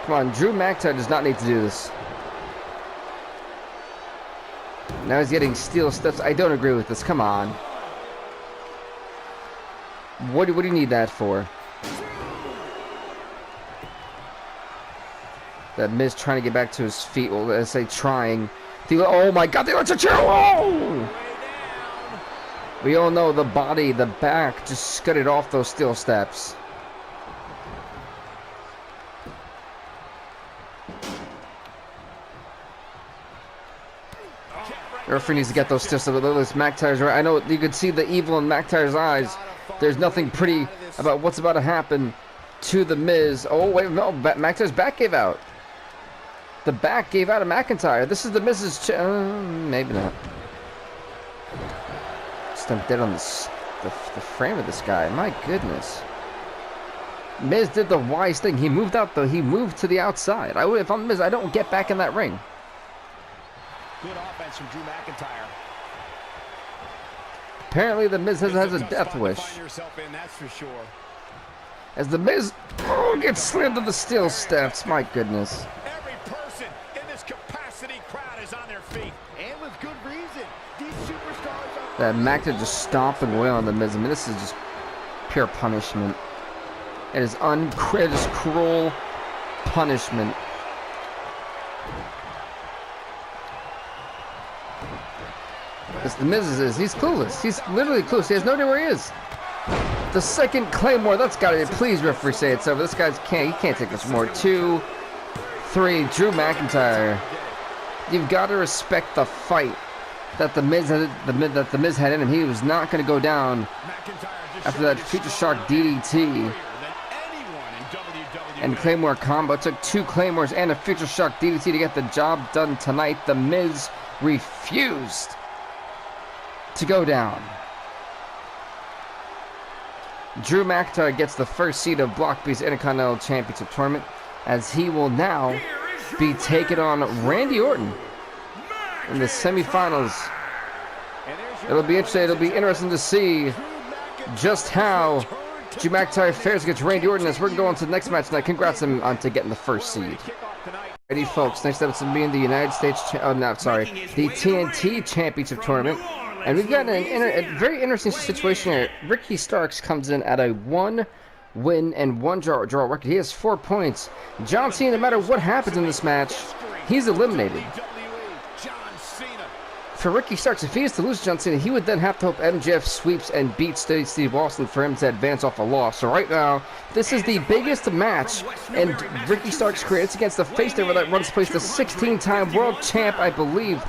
Come on, Drew McIntyre does not need to do this. Now he's getting steel steps. I don't agree with this. Come on. What do you need that for? That Miz trying to get back to his feet. Well, let's say trying. Oh my God, they let you chill. Oh! We all know the body, the back, just scudded off those steel steps. The referee needs to get those steel steps. McIntyre's right. I know you could see the evil in McIntyre's eyes. There's nothing pretty about what's about to happen to the Miz. Oh, wait, no, McIntyre's back gave out. The back gave out of McIntyre. This is the Miz's... maybe not. I'm dead on this, the frame of this guy. My goodness. Miz did the wise thing. He moved out though. He moved to the outside. If I'm Miz, I don't get back in that ring. Good offense from Drew McIntyre. Apparently the Miz has a death wish. As the Miz gets slammed to the steel steps. My goodness. Every person in this capacity crowd is on their feet, and with good reason. These superstars are... That McIntyre just stomping away on the Miz. I mean, this is just pure punishment. It is cruel punishment. As the Miz is, he's clueless. He's literally clueless. He has no idea where he is. The second Claymore, that's got to be. Please, referee, say it's over. This guy's he can't take much more. 2, 3, Drew McIntyre. You've got to respect the fight that the Miz had in him. He was not going to go down after that Future Shock DDT and Claymore combo. It took 2 Claymores and a Future Shock DDT to get the job done tonight. The Miz refused to go down. Drew McIntyre gets the first seed of Block B's Intercontinental Championship Tournament, as he will now be taking on Randy Orton in the semifinals. It'll be interesting. It'll be interesting to see just how Drew McIntyre fares against Randy Orton, as we're going to the next match tonight. Congrats on to getting the first seed. Ready, folks. Next up, it's going to be in the United States. The TNT Championship Tournament. And we've got a very interesting situation here. Ricky Starks comes in at a 1-win and 1-draw record. He has 4 points. John Cena, no matter what happens in this match, he's eliminated. For Ricky Starks, if he is to lose John Cena, he would then have to hope MJF sweeps and beats Steve Austin for him to advance off a loss. So right now, this is the biggest match in Ricky Starks' career. It's against the face there that runs place, the 16-time world champ, I believe,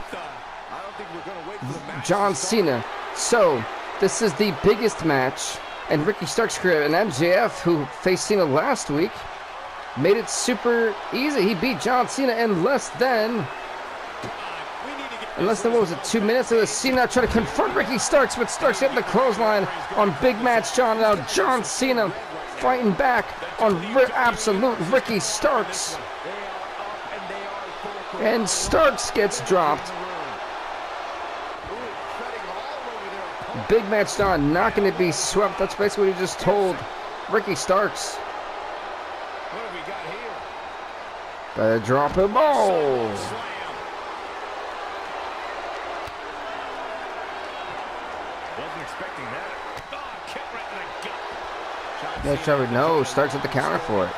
John Cena. So this is the biggest match in Ricky Starks' career. And MJF, who faced Cena last week, made it super easy. He beat John Cena in less than what was it, 2 minutes? So Cena trying to confront Ricky Starks, but Starks hitting the clothesline on Big Match John. Now John Cena fighting back on absolute Ricky Starks. And Starks gets dropped. Big Match John not going to be swept. That's basically what he just told Ricky Starks. What have we got here? Better drop him. Oh! Yeah, Trevor, no, starts at the counter for it.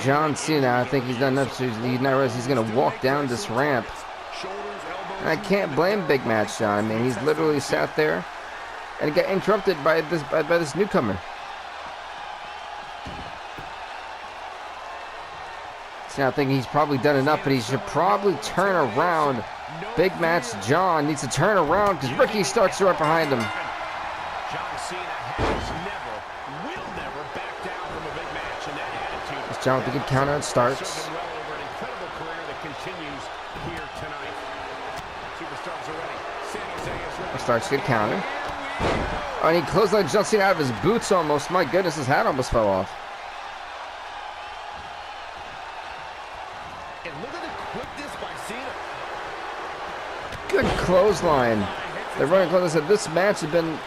John Cena, I think he's done enough. He's not realized he's going to walk down this ramp. And I can't blame Big Match John. I mean, he's literally sat there and got interrupted by this newcomer. So I think he's probably done enough, but he should probably turn around. Big Match John needs to turn around because Ricky Starks right behind him. It's John with a good counter and Starks. Starks, good counter. Oh, and he clotheslined John Cena out of his boots almost. My goodness, his hat almost fell off. And look at the quickness by Cena. Good clothesline. They're running close. I said this match has been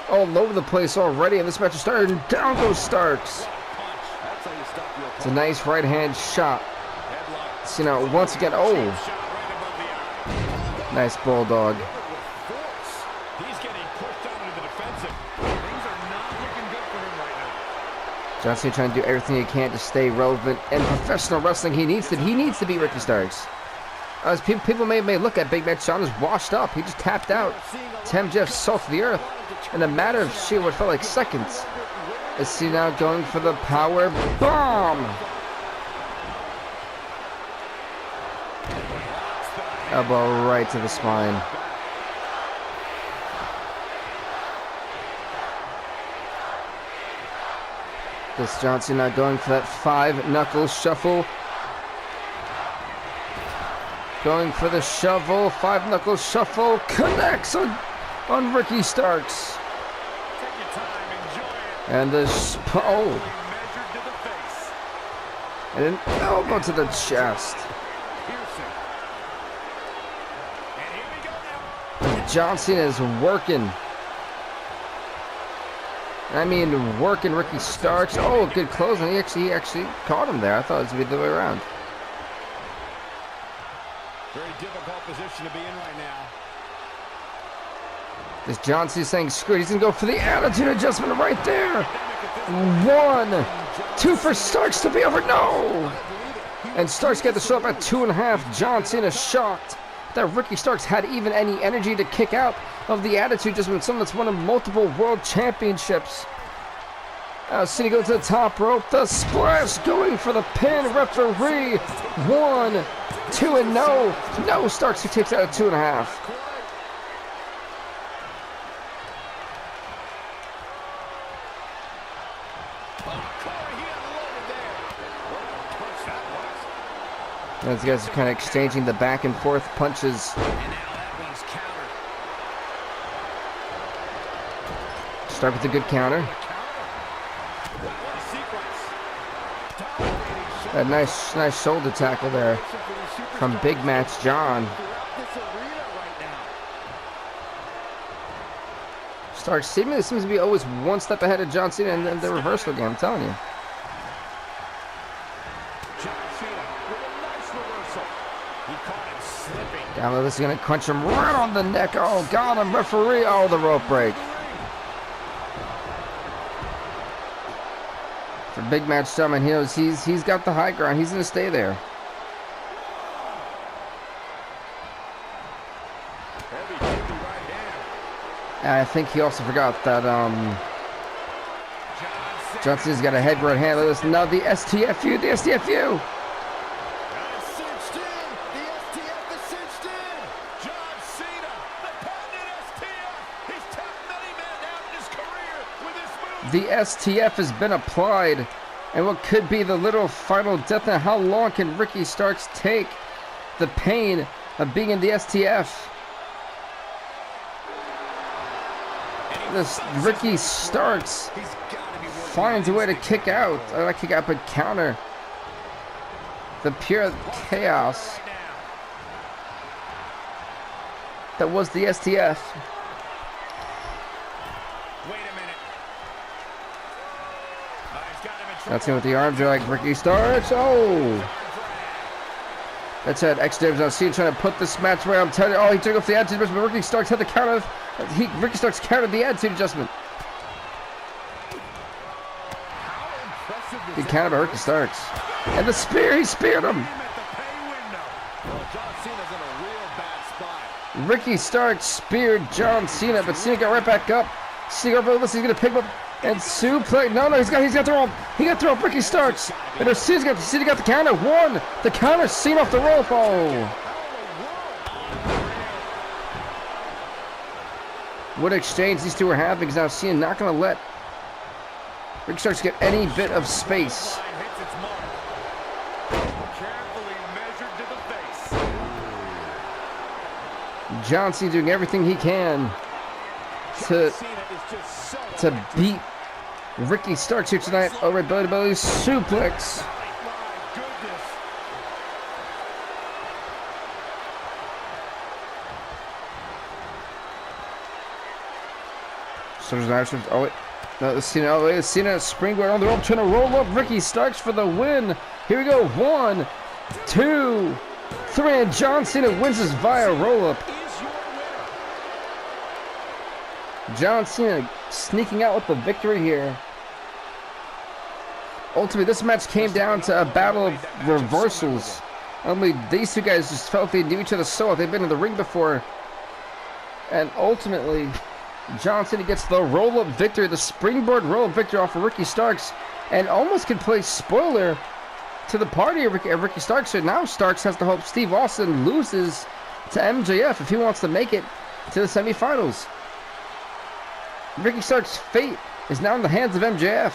all over the place already, and this match has started, and down goes Starks. It's a nice right hand shot. Cena once again. Oh, nice bulldog. John Cena trying to do everything he can to stay relevant in professional wrestling. He needs to beat Ricky Starks. As people may look at Big Match John as washed up. He just tapped out. Tim Jeff salt to the earth in a matter of what felt like seconds. Is Cena now going for the power bomb? Elbow right to the spine. This John Cena going for that 5-knuckle shuffle. Going for the shovel, 5-knuckle shuffle, connects on Ricky Starks. And this, oh. And an elbow to the chest. John Cena is working. I mean, working Ricky Starks. Oh, good close, and he actually caught him there. I thought it was going to be the way around. Very difficult position to be in right now. This John Cena saying screw it. He's going to go for the attitude adjustment right there. 1, 2 for Starks to be over. No! And Starks got the show up at 2.5. John Cena shocked that Ricky Starks had even any energy to kick out of the attitude adjustment. Someone that's won multiple world championships. Cena goes to the top rope. The splash going for the pin. Referee. 1, 2, and no. No, Starks who takes out at 2.5. These guys are kind of exchanging the back and forth punches. Start with a good counter. A nice shoulder tackle there from Big Match John. Starks seemingly seems to be always one step ahead of John Cena and the reversal game, I'm telling you. Down this is going to crunch him right on the neck. Oh, got him, referee. Oh, the rope break. For Big Match John, he knows he's got the high ground. He's going to stay there. And I think he also forgot that John Cena's got a head right hand. Look at this. Now the STFU, the STFU. The STF has been applied, and what could be the little final death. Now, how long can Ricky Starks take the pain of being in the STF? This Ricky Starks finds a way to kick out. I like kick out, but counter. The pure chaos that was the STF. That's him with the arm drag. Ricky Starks. Oh! That's it. X James on Cena trying to put this match where I'm telling you. Oh, he took off the attitude adjustment. Ricky Starks had the counter. Ricky Starks countered the attitude adjustment. Good counter by Ricky Starks. And the spear, he speared him. Ricky Starks speared John Cena, but Cena got right back up. Cena got this, he's gonna pick him up and suplex. No, he's got throw him. He got throw up Ricky Starks. And Cena got the counter. One, the counter, Cena off the rope. Oh. What exchange these two are having, because now Cena not gonna let Ricky Starks get any bit of space. John Cena doing everything he can to beat Ricky Starks here tonight. Oh, right, belly to belly suplex. So there's an Irish. Oh wait, no, Cena. Oh wait, Cena springboard on the rope, trying to roll up Ricky Starks for the win. Here we go. 1, 2, 3, and John Cena wins this via roll up. John Cena sneaking out with the victory here. Ultimately, this match came down to a battle of reversals. Only these two guys just felt they knew each other so well. They've been in the ring before. And ultimately, John Cena gets the roll-up victory, the springboard roll-up victory off of Ricky Starks. And almost can play spoiler to the party of Ricky Starks. So now Starks has to hope Steve Austin loses to MJF if he wants to make it to the semifinals. Ricky Starks' fate is now in the hands of MJF.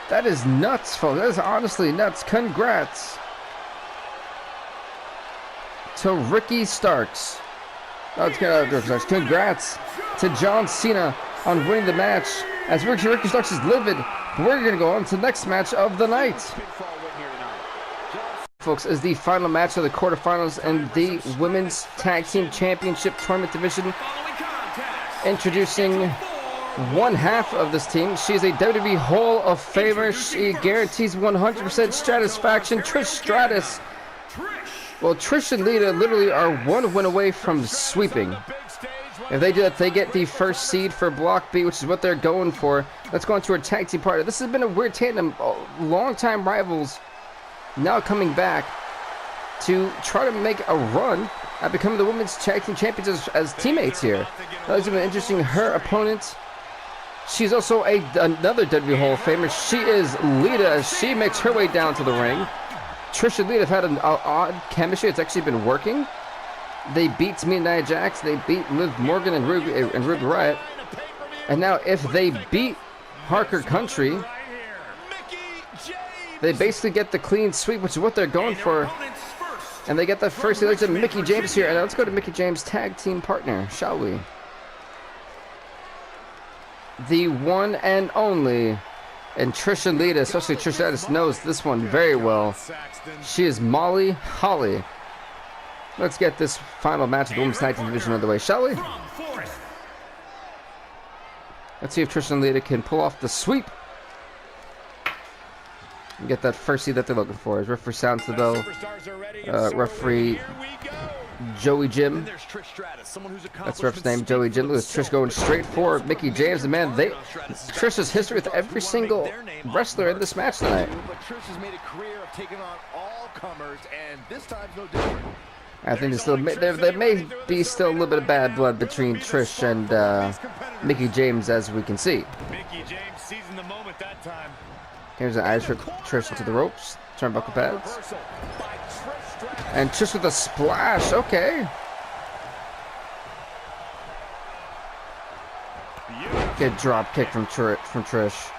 That is nuts, folks. That is honestly nuts. Congrats to Ricky Starks. Congrats to John Cena on winning the match, as Ricky Starks is livid. But we're going to go on to the next match of the night, folks, is the final match of the quarterfinals and the Women's Tag Team Championship Tournament Division. Introducing one half of this team. She is a WWE Hall of Famer. She guarantees 100% satisfaction. Trish Stratus. Well, Trish and Lita literally are one win away from sweeping. If they do that, they get the first seed for Block B, which is what they're going for. Let's go into our tag team partner. This has been a weird tandem. Long-time rivals now coming back to try to make a run at becoming the Women's Tag Team Champions as teammates here. That's been interesting. Her opponent, she's also another WWE Hall of Famer. She is Lita, as she makes her way down to the ring. Trish and Lita have had an odd chemistry. It's actually been working. They beat Tamina and Nia Jax. They beat Liv Morgan and Ruby Riott. And now if they beat Harker Country, they basically get the clean sweep, which is what they're going for. And they get the first election, Mickie James here. And let's go to Mickie James' tag team partner, shall we? The one and only, and Trish and Lita, especially Trish Stratus, knows this one very well. She is Molly Holly. Let's get this final match of the Women's Tag Team Division underway, shall we? Let's see if Trish and Lita can pull off the sweep and get that first seed that they're looking for. As referee sounds the bell, referee Joey Jim. That's the ref's name, Joey Jim. Look at Trish going straight for Mickie James. And man, Trish has history with every single wrestler in this match tonight. I think there may be still a little bit of bad blood between Trish and Mickie James, as we can see. Here's an Irish Trish into the ropes, turnbuckle pads. And Trish with a splash, okay. Good drop kick from Trish.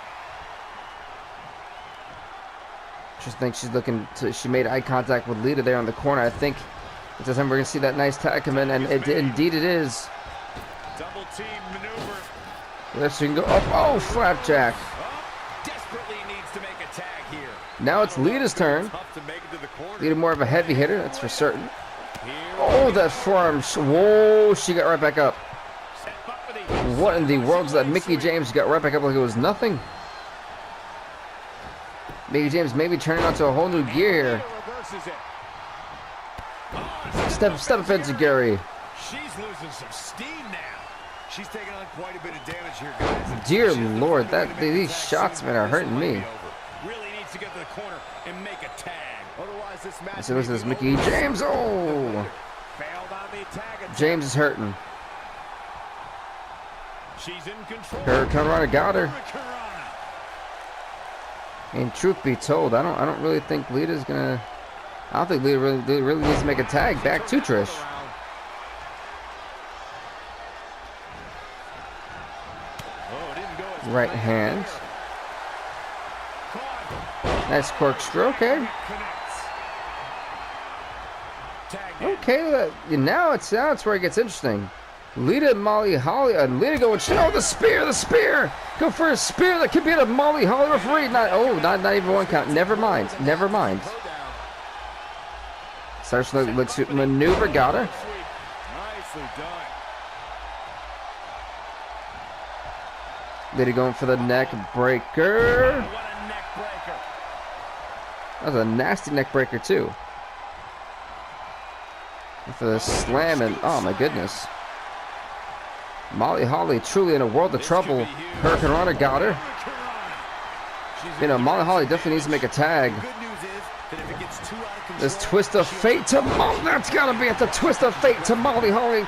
Just think she's looking to, she made eye contact with Lita there on the corner. I think it's the time we're going to see that nice tag come in, and indeed it is. Double team maneuver. Let's see, can go up. Oh, flapjack. Desperately needs to make a tag here. Now it's Lita's turn. Lita more of a heavy hitter, that's for certain. Oh, that forearm. Whoa, she got right back up. What in the world is that? Mickie James got right back up like it was nothing. Mickey James maybe turning onto a whole new gear here. Step up into Gary. She's losing some steam now. She's taking on quite a bit of damage here, guys. Dear Lord, these shots, man, are hurting me. Really needs to get to the corner and make a tag. Otherwise, this match. So this is Mickey James. Oh, James is hurting. She's in control. Hurricanrana got her. And truth be told, I don't really think Lita's gonna. I don't think Lita really needs to make a tag back to Trish. Right hand. Nice corkscrew. Okay. Okay. Now it's where it gets interesting. Lita and Molly Holly. Lita going. Oh, the spear. The spear. Go for a spear that could be a Molly Holly referee. Not even one count. Never mind. Never mind. Starts to maneuver. Got her. Nicely done. Lita going for the neck breaker. What a neck breaker. That was a nasty neck breaker too. And for the slam and oh my goodness. Molly Holly truly in a world of trouble. Hurricanrana got her. You know, Molly Holly definitely needs to make a tag. This twist of fate to Molly. That's gotta be it. The twist of fate to Molly Holly.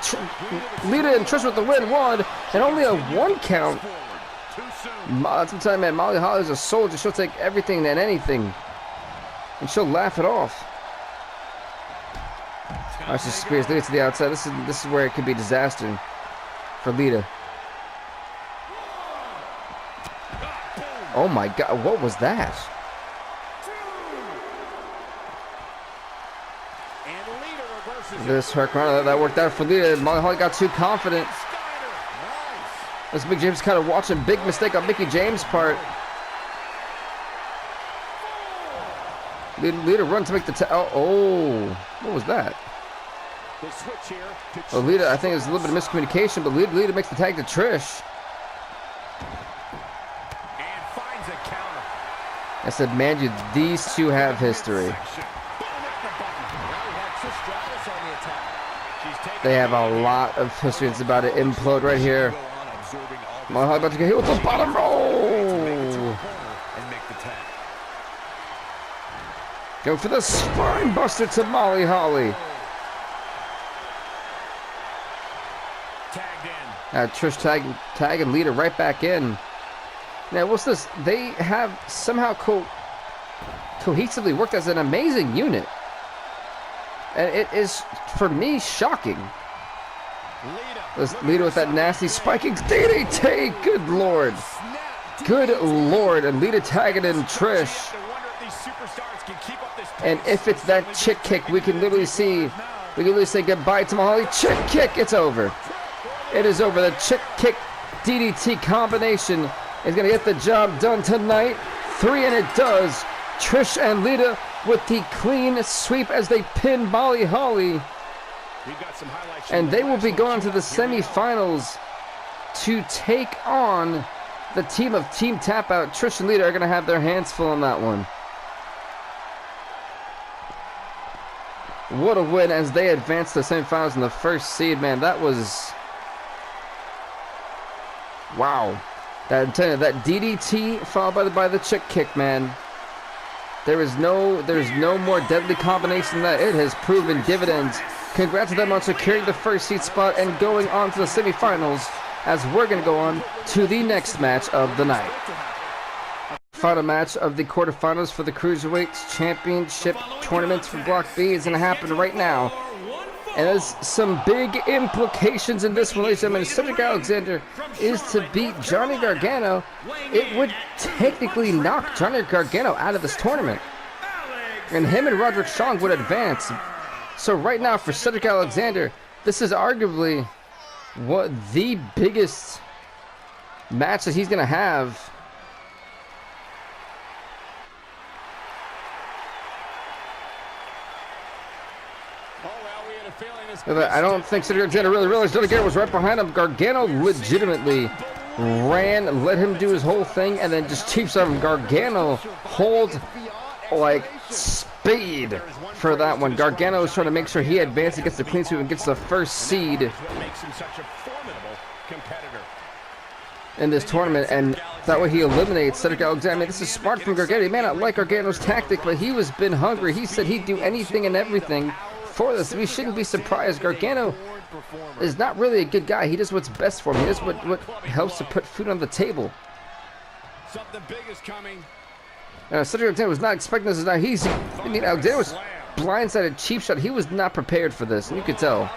Lita and Trish with the win, one, and only a 1 count. That's what I'm telling you, man. Molly Holly's a soldier. She'll take everything and anything, and she'll laugh it off. Oh, she spears Lita to the outside. This is where it could be disaster for Lita. Oh my God! What was that? This Hurricanrana that worked out for Lita. Molly Holly got too confident. This Mickey James kind of watching big mistake on Mickey James' part. Lita run to make the oh, what was that? Oh, Lita, I think it was a little bit of miscommunication, but Lita makes the tag to Trish. I said, man, these two have history. They have a lot of history. It's about to implode right here. Molly Holly about to get hit with the bottom roll. Go for the spine buster to Molly Holly. Trish tagging Lita right back in. Now what's this? They have somehow cohesively worked as an amazing unit. And it is, for me, shocking. Lita with that nasty spiking DDT. Good Lord. Good Lord. And Lita tagging in Trish. And if it's that chick kick, we can literally say goodbye to Molly. Chick kick. It's over. It is over. The chick kick DDT combination is going to get the job done tonight. 3, and it does. Trish and Lita with the clean sweep as they pin Molly Holly. And they will be going to the semifinals to take on the team of Team Tap Out. Trish and Lita are going to have their hands full on that one. What a win as they advance to the semifinals in the first seed, man. That was... wow. That DDT followed by the chick kick, man. There's no more deadly combination than that. It has proven dividends. Congrats to them on securing the first seed spot and going on to the semifinals, as we're going to go on to the next match of the night. Final match of the quarterfinals for the Cruiserweight Championship tournament for Block B is going to happen right now. And there's some big implications in this one, ladies and gentlemen. Cedric Alexander is to beat Johnny Gargano. It would technically knock Johnny Gargano out of this tournament. And him and Roderick Strong would advance. So right now for Cedric Alexander, this is arguably what the biggest match that he's going to have. I don't think Cedric Alexander really realized Johnny Gargano was right behind him. Gargano legitimately ran, let him do his whole thing, and then just cheap shot him. Gargano hold like speed for that one. Gargano was trying to make sure he advances, gets the clean sweep, and gets the first seed in this tournament, and that way he eliminates Cedric Alexander. I mean, this is smart from Gargano. He may not like Gargano's tactic, but he was been hungry. He said he'd do anything and everything for this. We shouldn't be surprised. Gargano is not really a good guy. He does what's best for him. He does what helps to put food on the table. Something big is coming. Cedric Alexander was not expecting this. Now Alexander was blindsided, cheap shot. He was not prepared for this, and you could tell.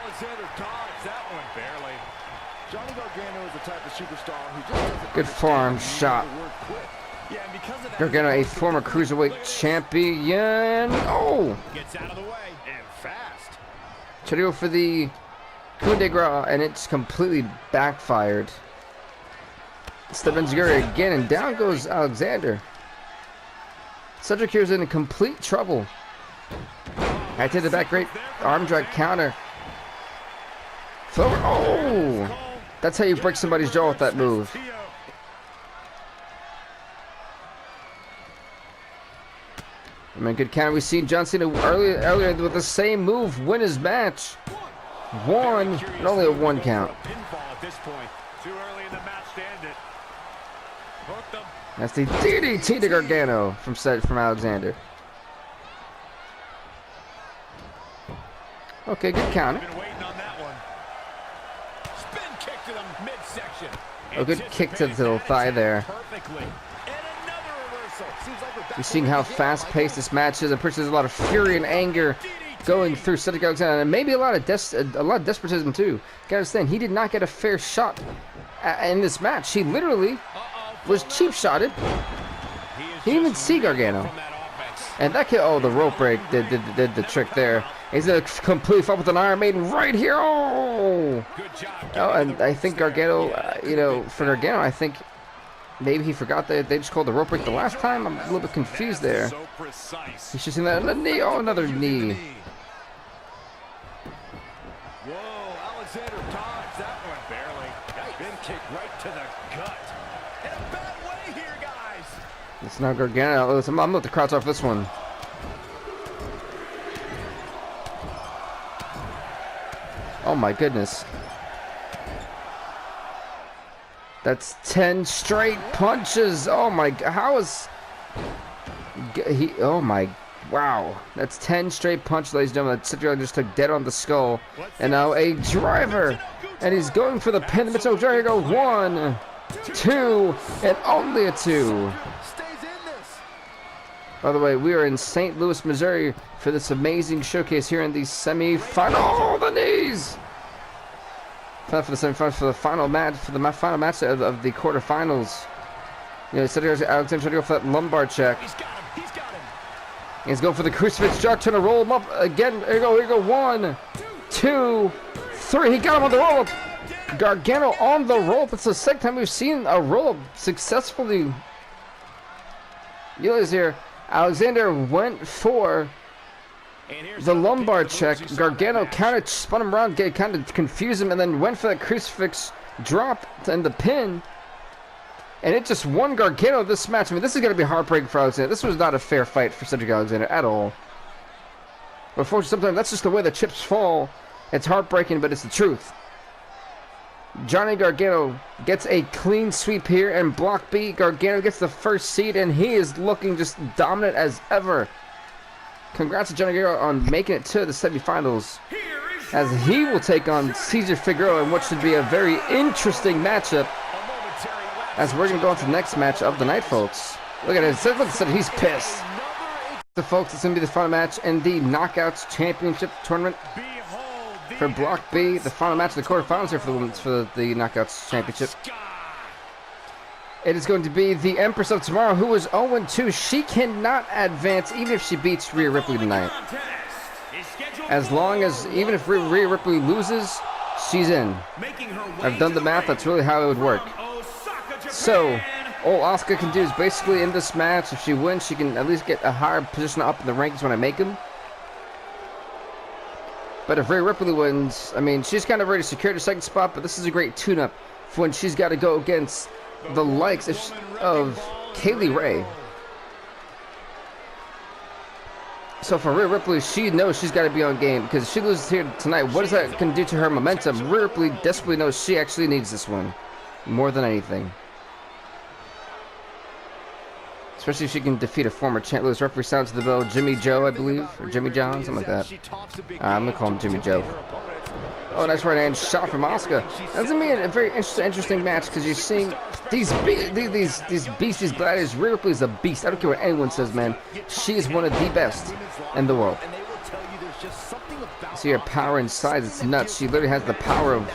Good forearm shot. Gargano, a former cruiserweight champion. Oh! Gets out of the way and fast. Tried to go for the coup de grace, and it's completely backfired. Step enziguri again, and down goes Alexander. Cedric here is in complete trouble. I take the back, great arm drag counter. Forward. Oh! That's how you break somebody's jaw with that move. I mean, good counter. We've seen John Cena earlier with the same move win his match. One, and only a 1 count. That's the DDT to Gargano from Alexander. Okay, good counter. A good kick to the thigh there. You're seeing how fast-paced this match is. I'm pretty sure there's a lot of fury and anger going through Cedric Alexander, and maybe a lot of despotism too. You gotta understand, he did not get a fair shot in this match. He literally was cheap shotted. He didn't even see Gargano, and that kid. Oh, the rope break did the trick there. He's gonna completely fall with an Iron Maiden right here. Oh, and I think Gargano, for Gargano, I think maybe he forgot that they just called the rope break the last time. I'm a little bit confused there. He's just in that knee. Oh, another knee. Whoa, Alexander dodged that one barely. Been kicked right to the gut. In a bad way here, guys. It's not Gargano. Listen, I'm gonna let the crowds off this one. Oh my goodness. That's 10 straight punches. Oh my, how is he? Oh my, wow. That's 10 straight punches, ladies and gentlemen. Cedric just took dead on the skull. And now a driver. And he's going for the pin. The Mitchell Jericho. 1, 2, and only a 2. By the way, we are in St. Louis, Missouri for this amazing showcase here in the semi-final. Oh, the knees! For the semi-finals, for the final match, of the quarterfinals. Cedric Alexander trying to go for that lumbar check. He's got him. He's going for the crucifix drop, trying to roll him up again. Here you go. 1, 2, 3. He got him on the roll-up. Gargano on the rope. It's the second time we've seen a roll-up successfully. Yuli's here. Alexander went for the lumbar check. Gargano counted, spun him around, kind of confused him, and then went for that crucifix drop and the pin. And it just won Gargano this match. I mean, this is going to be heartbreaking for Alexander. This was not a fair fight for Cedric Alexander at all. But unfortunately, sometimes that's just the way the chips fall. It's heartbreaking, but it's the truth. Johnny Gargano gets a clean sweep here, and block B. Gargano gets the first seed, and he is looking just dominant as ever. Congrats to Johnny Gargano on making it to the semifinals, as he will take on Cesar Figueroa in what should be a very interesting matchup, as we're going to go on to the next match of the night, folks. Look at it. Look at it. He's pissed. So, folks, it's going to be the final match in the Knockouts Championship Tournament. For Block B, the final match of the quarterfinals here for the Knockouts Championship. It is going to be the Empress of Tomorrow, who is 0-2. She cannot advance even if she beats Rhea Ripley tonight. Even if Rhea Ripley loses, she's in. I've done the math. That's really how it would work. So, all Asuka can do is basically in this match, if she wins, she can at least get a higher position up in the rankings when I make them. But if Rhea Ripley wins, I mean, she's kind of already secured her second spot, but this is a great tune-up when she's got to go against the likes of Kaylee Ray. So for Rhea Ripley, she knows she's got to be on game, because if she loses here tonight, what is that going to do to her momentum? Rhea Ripley desperately knows she actually needs this one more than anything. Especially if she can defeat a former champ. Lewis referee sounds the bell. Jimmy Joe, I believe, or Jimmy John, something like that. I'm gonna call him Jimmy Joe. Oh, nice right hand shot from Asuka. That's gonna be a very interesting match, because you're seeing these beasts, these gladiators. Rhea Ripley is a beast. I don't care what anyone says, man. She is one of the best in the world. See her power and size, it's nuts. She literally has the power of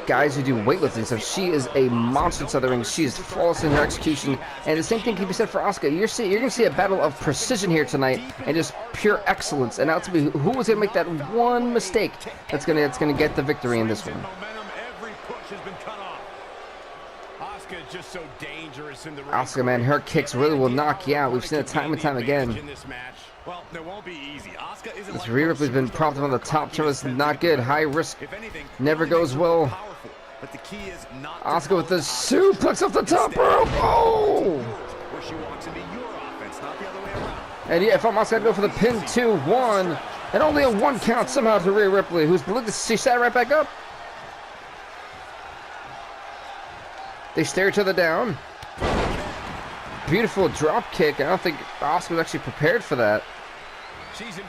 guys who do weightlifting. So she is a monster inside the ring. She is flawless in her execution, and the same thing can be said for Asuka. You're gonna see a battle of precision here tonight, and just pure excellence. And now to be who was gonna make that one mistake that's gonna get the victory in this one. Asuka, man, her kicks really will knock you out. We've seen it time and time again. Well, it won't be easy. Asuka is this Rhea Ripley's been prompted on the top turn. It's not good. High risk never goes well. But the key is not Asuka with the suplex off the top rope. Oh! Where she wants to be your offense, not the other way around. And yeah, if I'm Asuka, I'd go for the pin 2-1. And only a 1 count somehow to Rhea Ripley, who's look, she sat right back up. They stare each other down. Beautiful drop kick. I don't think Asuka was actually prepared for that.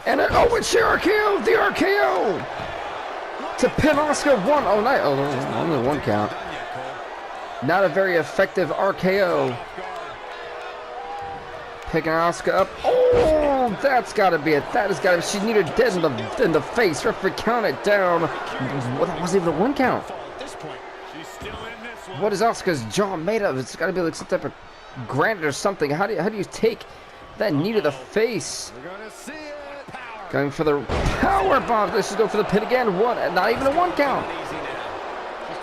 And it's the RKO, the RKO to pin Asuka 1. Oh, nice. Oh, only 1 count. Not a very effective RKO. Picking Asuka up. Oh, that's got to be it. That has got to be. She needed her dead in the face. Referee count it down. Well, that wasn't even a 1 count. What is Asuka's jaw made of? It's got to be like some type of granite or something. How do you take that knee to the face? Going for the power bomb. Let's just go for the pin again. Not even a 1 count.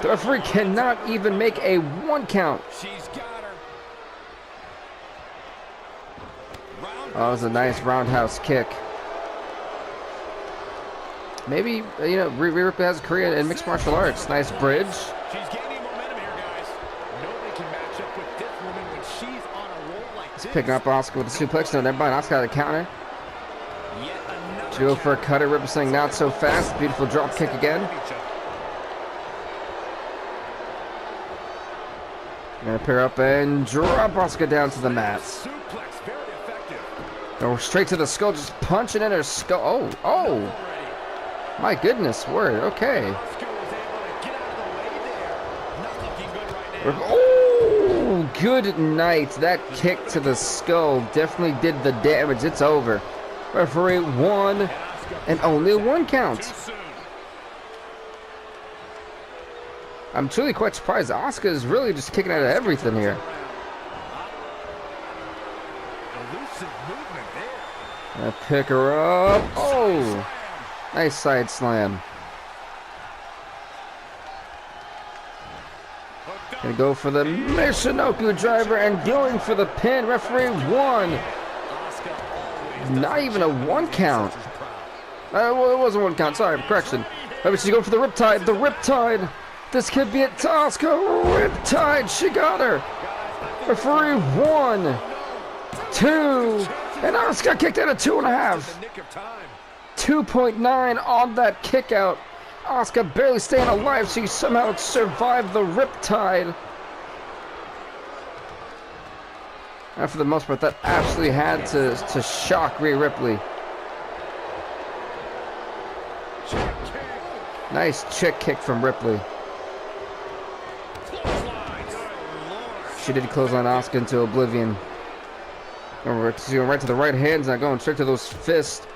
The referee cannot even make a 1 count. Oh, that was a nice roundhouse kick. Maybe, you know, Rhea Ripley has a career in mixed martial arts. Nice bridge. Picking up Asuka with a suplex. No, never mind. Asuka got a counter. To go for a cutter. Ripley saying not so fast. Beautiful drop kick again. Gonna pair up and drop Asuka down to the mat. Go straight to the skull. Just punching in her skull. Oh. My goodness. Word. Okay. Oh, good night. That kick to the skull definitely did the damage. It's over. Referee 1 and only a 1 count. I'm truly quite surprised. Asuka is really just kicking out of everything here. Gonna pick her up. Oh, nice side slam. Gonna go for the Michinoku driver and going for the pin. Referee 1. Not even a 1 count. Well, it wasn't 1 count. Sorry, correction. Maybe she's going for the Riptide. The Riptide. This could be it to Asuka. Riptide. She got her. Referee 1, 2, and Asuka kicked out at 2.5. 2.9 on that kick out. Asuka barely staying alive. She somehow survived the Riptide. And for the most part, that absolutely had to shock Rhea Ripley. Nice chick kick from Ripley. She did clothesline Asuka into oblivion. She's going right to the right hands, not going straight to those fists.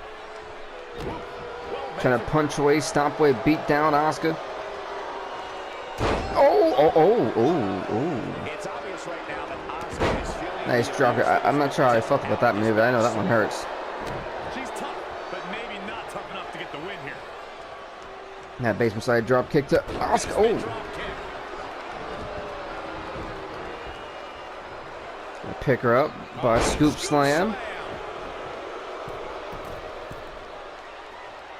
Trying to punch away, stomp away, beat down Asuka. It's obvious right now that Asuka is feeling. Nice drop. I'm not sure how I felt about that move. I know that one hurts. She's tough, but maybe not tough enough to get the win here. That basement side drop kick to Asuka. Oh. Pick her up by a scoop slam.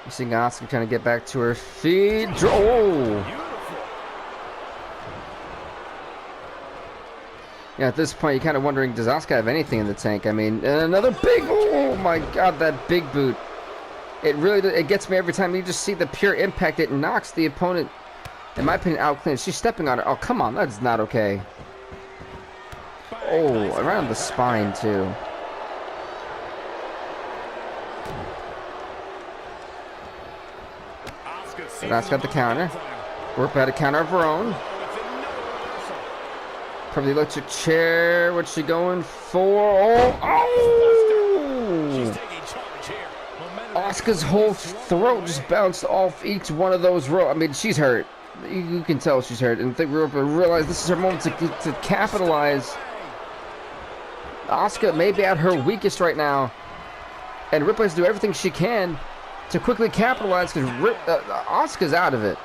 You see Asuka trying to get back to her feet. Oh. Yeah, at this point, you're kind of wondering, does Asuka have anything in the tank? I mean, and another big, oh my god, that big boot. It really, it gets me every time. You just see the pure impact. It knocks the opponent, in my opinion, out clean. She's stepping on it. Oh, come on, that's not okay. Oh, around the spine, too. But Asuka got the counter. Ripley had a counter of her own. Probably electric chair. What's she going for? Oh! Oh! Asuka's whole throat just bounced off each one of those ropes. I mean, she's hurt. You can tell she's hurt. And I think Ripley realized this is her moment to capitalize. Asuka may be at her weakest right now. And Ripley has to do everything she can to quickly capitalize because Asuka's out of it.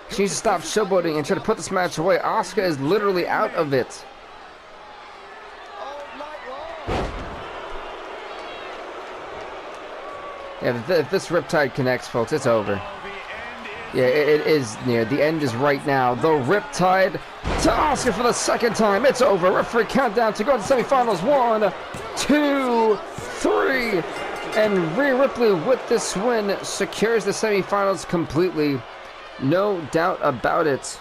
She needs to stop showboating and try to put this match away. Asuka is literally out of it. Yeah, if this Riptide connects, folks, it's over. Yeah, it is near. The end is right now. The Riptide to Asuka for the second time. It's over. Referee countdown to go to the semifinals. 1, 2, 3. And Rhea Ripley with this win secures the semifinals completely. No doubt about it.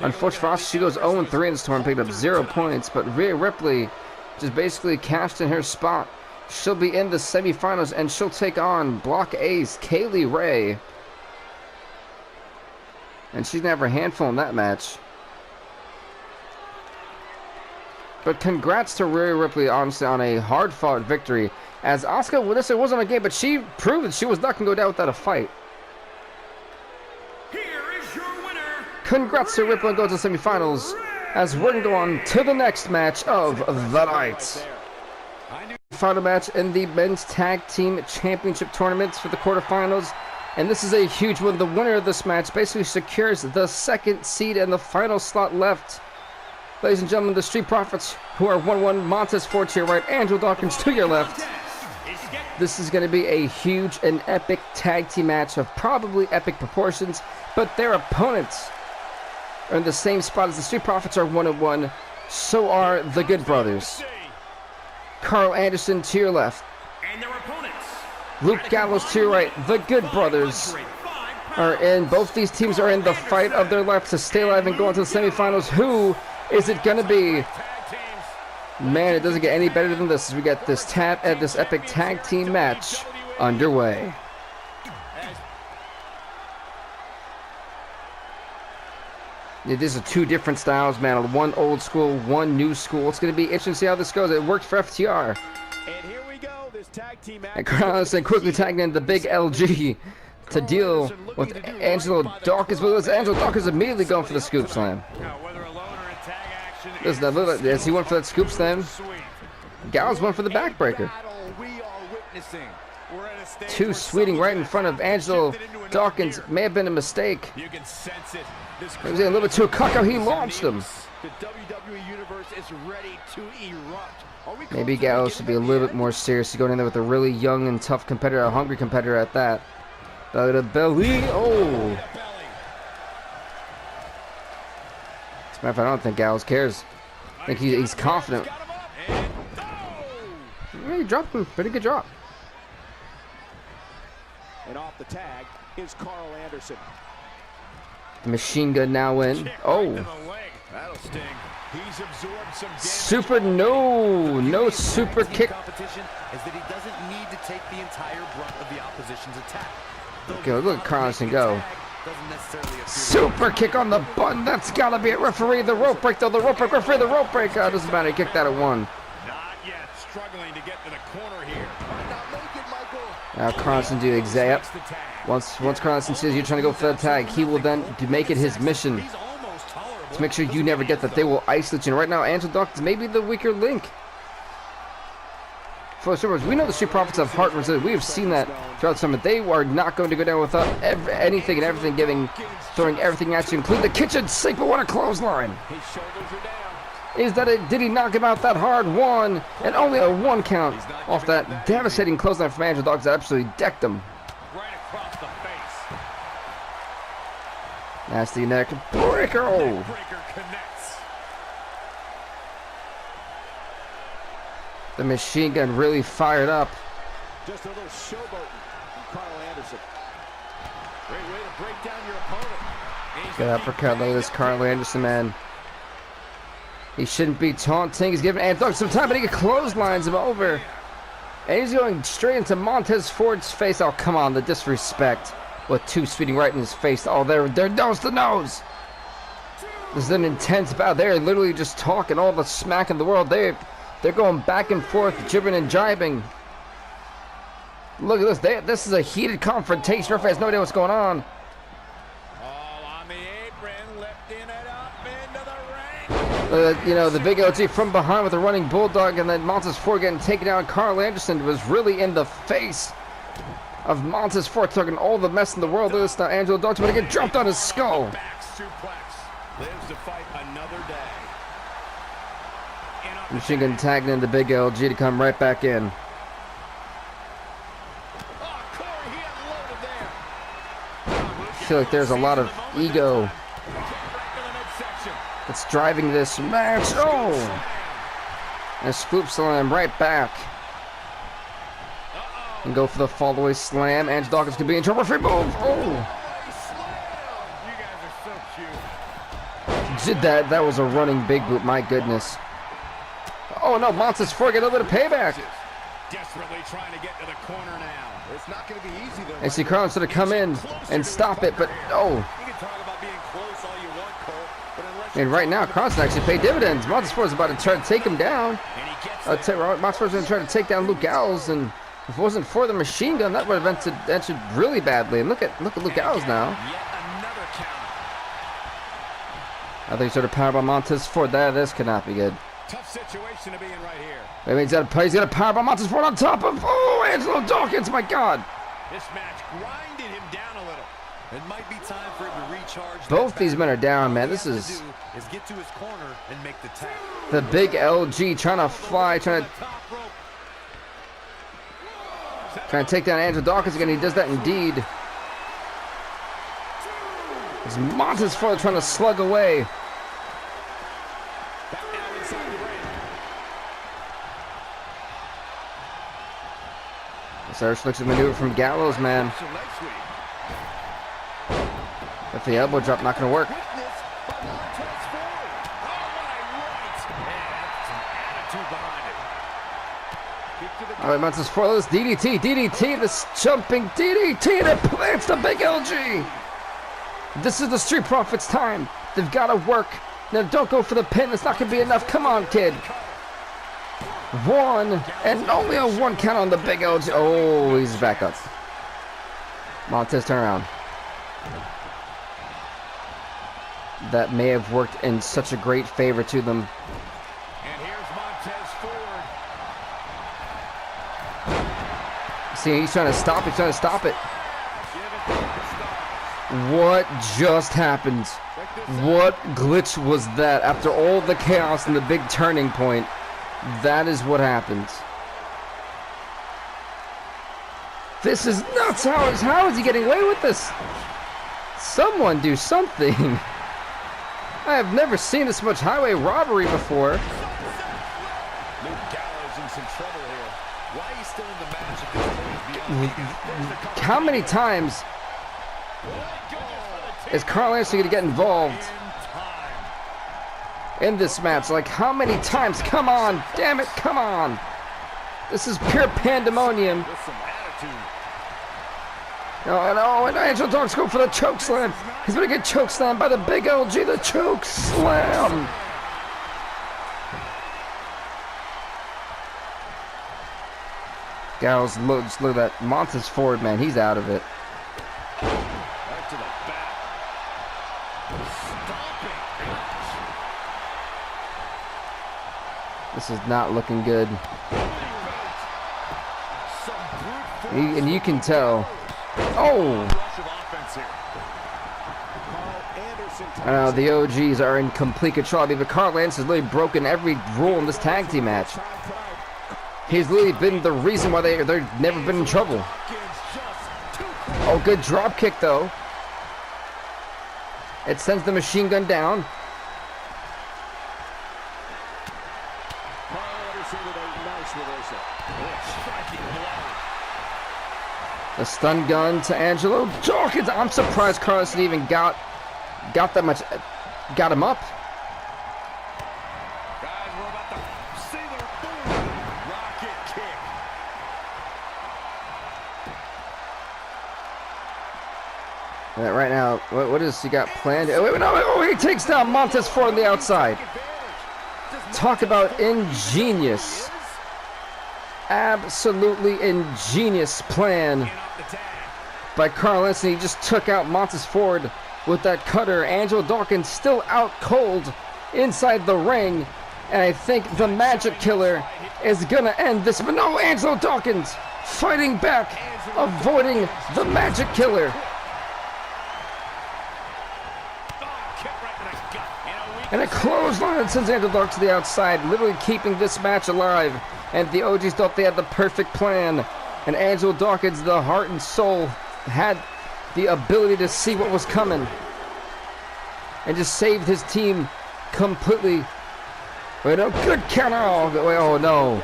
Unfortunately for us, she goes 0-3 in this tournament, picked up 0 points. But Rhea Ripley just basically cashed in her spot. She'll be in the semifinals, and she'll take on Block A's Kaylee Ray. And she's gonna have her handful in that match. But congrats to Rhea Ripley, honestly, on a hard-fought victory. As Asuka, well, this wasn't a game, but she proved that she was not gonna go down without a fight. Congrats to Ripley and go to the semifinals as we're going to go on to the next match of the night. Final match in the men's tag team championship tournaments for the quarterfinals. And this is a huge one. The winner of this match basically secures the second seed and the final slot left. Ladies and gentlemen, the Street Profits, who are 1-1, Montez Ford to your right, Angelo Dawkins to your left. This is going to be a huge and epic tag team match of probably epic proportions, but their opponents are in the same spot as the Street Profits are 1-1. So are the Good Brothers. Carl Anderson to your left. And their opponents. Luke Gallows to your right. The Good Brothers are in. Both these teams are in the fight of their lives to stay alive and go into the semifinals. Who is it going to be? Man, it doesn't get any better than this as we get this epic tag team match underway. Yeah, these are two different styles, man. One old school, one new school. It's going to be interesting to see how this goes. It worked for FTR. And here we go. This tag team match. And Carl Anderson quickly tagged in the big LG to deal with Angelo Dawkins. Angelo Dawkins immediately going for the scoop slam. Listen, as he went for that scoop slam, Gallows went for the backbreaker. Two sweeting right in front of Angelo Dawkins. May have been a mistake. You can sense it. He was a little bit too cocky. He launched him. The WWE universe is ready to erupt. Maybe Gallows should be a little bit more serious. He's going in there with a really young and tough competitor, a hungry competitor at that. Belly to belly. Oh. As a matter of fact, I don't think Gallows cares. I think he's confident. Yeah, he dropped him. Pretty good drop. And off the tag is Carl Anderson. The machine gun now in. Oh. That'll sting. He's absorbed some super no super kick. Competition is that he doesn't need to take the entire brunt of the opposition's attack. Okay, look at Carl Anderson go. Super kick on the button. That's gotta be it. Referee the rope break though. The rope break. Referee the rope break. Oh, doesn't matter. He kicked that at 1. Not yet. Struggling to get to the corner here. Now Carl Anderson do exact. Once Carl Anderson says you're trying to go for that tag, he will then make it his mission to make sure you never get that. They will isolate you. And right now, Angelo Dawkins may be the weaker link. For the we know the Street Profits have heart resilience. We have seen that throughout the summer. They are not going to go down without anything and everything throwing everything at you, including the kitchen sink. But what a clothesline! Is that it? Did he knock him out that hard? 1 and only a 1 count off that devastating clothesline from Angelo Dawkins that absolutely decked him. Nasty neck breaker. Oh. The machine gun really fired up. Just a little showboating from Carl Anderson. Great way to break down your opponent. Good uppercut. Look at this Carl Anderson, man. He shouldn't be taunting. He's giving Anderson some time, but he clotheslines him over. And he's going straight into Montez Ford's face. Oh, come on, the disrespect. With two speeding right in his face. Oh, they're nose to nose. This is an intense bout. They're literally just talking all the smack in the world. They're going back and forth, jibbing and jibing. Look at this. This is a heated confrontation. Referee has no idea what's going on. All on the apron, lifting it up into the ring. You know, the big LG from behind with a running bulldog, and then Montez Ford getting taken down. Carl Anderson was really in the face of Montez Ford, talking all the mess in the world. Look at this now. Angelo Dawkins going to get jumped on his skull. Back suplex. Lives to fight another day. Machine gun tagging in the big LG to come right back in. I feel like there's a lot of ego that's driving this match. Oh! And a scoop slam right back. And go for the fallaway slam. Angelo Dawkins could be in trouble. Free move. Oh! Did that? That was a running big boot. My goodness. Oh no, Montez Ford get a little bit of payback. Desperately trying to get to the corner now. It's not going to be easy though. And see, Carlin should have come in and stop it, but oh. You can talk about being close all you want, Cole, but unless And right now, Carlson actually paid dividends. Montez Ford's about to try to take him down. Montez Ford's going to try to take down Luke Gallows, and if it wasn't for the machine gun, that would have ended really badly. And look at Luke Gallows now. Yet another counter. I think he's sort of powerbomb Montez Ford. This cannot be good. Tough situation to be in right here. Maybe he's got a powerbomb Montez Ford on top of Angelo Dawkins. My God. This match grinded him down a little. It might be time for him to recharge. Both these men are down, man. This is get to his corner and make the tap. the big LG trying to fly, trying to take down Angelo Dawkins again. He does that indeed. It's Montez Ford trying to slug away. Irish looks at maneuver from Gallows, man. If the elbow drop, not going to work. All right, Montez Ford, this DDT, this jumping DDT that plants the big LG. This is the Street Profits time. They've got to work. Now, don't go for the pin. It's not going to be enough. Come on, kid. One, and only a one count on the big LG. Oh, he's back up. Montez, turn around. That may have worked in such a great favor to them. And here's Montez Ford. See, he's trying to stop it. He's trying to stop it. What just happened? What glitch was that? After all the chaos and the big turning point, that is what happens. This is nuts. How is he getting away with this? Someone do something. I have never seen this much highway robbery before. Luke Gallows in some trouble here. Why he's still in the match at this point is beyond me. How many times is Carl Anderson going to get involved in this match? Like, how many times? Come on, damn it, come on. This is pure pandemonium. With some attitude. Oh, and Angelo Dawkins go for the choke slam. He's going to get choke slammed by the big LG, the choke slam. Gallows, look at that. Montez Ford, man, he's out of it. Right to the back. Stomping. This is not looking good. And you can tell. Oh! I know, the OGs are in complete control. I mean, Carl Anderson has literally broken every rule in this tag team match. He's literally been the reason why they've never been in trouble. Oh, good drop kick, though. It sends the machine gun down. The stun gun to Angelo Dawkins. I'm surprised Carlson even got that much, got him up. Guys, we're about to see the boom. Rocket kick. Right now, what is he got planned? Oh, wait, no, oh, he takes down Montez Ford on the outside. Talk about ingenious. Absolutely ingenious plan by Carl Anthony. He just took out Montez Ford with that cutter. Angelo Dawkins still out cold inside the ring. And I think the Magic Killer is going to end this. But no, Angelo Dawkins fighting back, avoiding the Magic Killer. And a clothesline sends Angelo Dawkins to the outside, literally keeping this match alive. And the OGs thought they had the perfect plan. And Angelo Dawkins, the heart and soul, had the ability to see what was coming. And just saved his team completely. Wait, no, good counter. Oh no.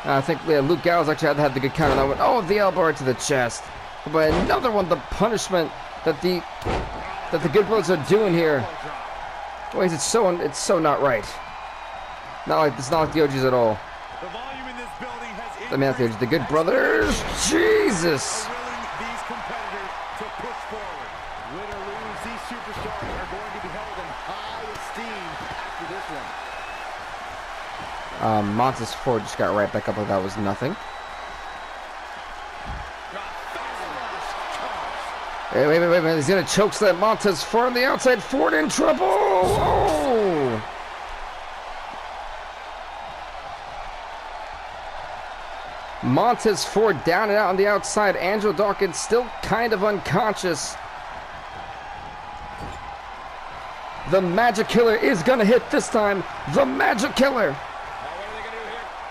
I think Luke Gallows actually had the good counter. That one. Oh, the elbow right to the chest. But another one, the punishment that the Good Brothers are doing here. Wait, it's so not right. It's not like the OGs at all. The volume in this building has I mean, the Good Brothers. Jesus. these competitors to push forward. Win or lose, these superstars are going to be held in high esteem after this one. Montez Ford just got right back up like that was nothing. Wait. He's going to choke slam Montez Ford on the outside. Ford in trouble. Oh. Montez Ford down and out on the outside. Angelo Dawkins still kind of unconscious. The Magic Killer is going to hit this time. The Magic Killer.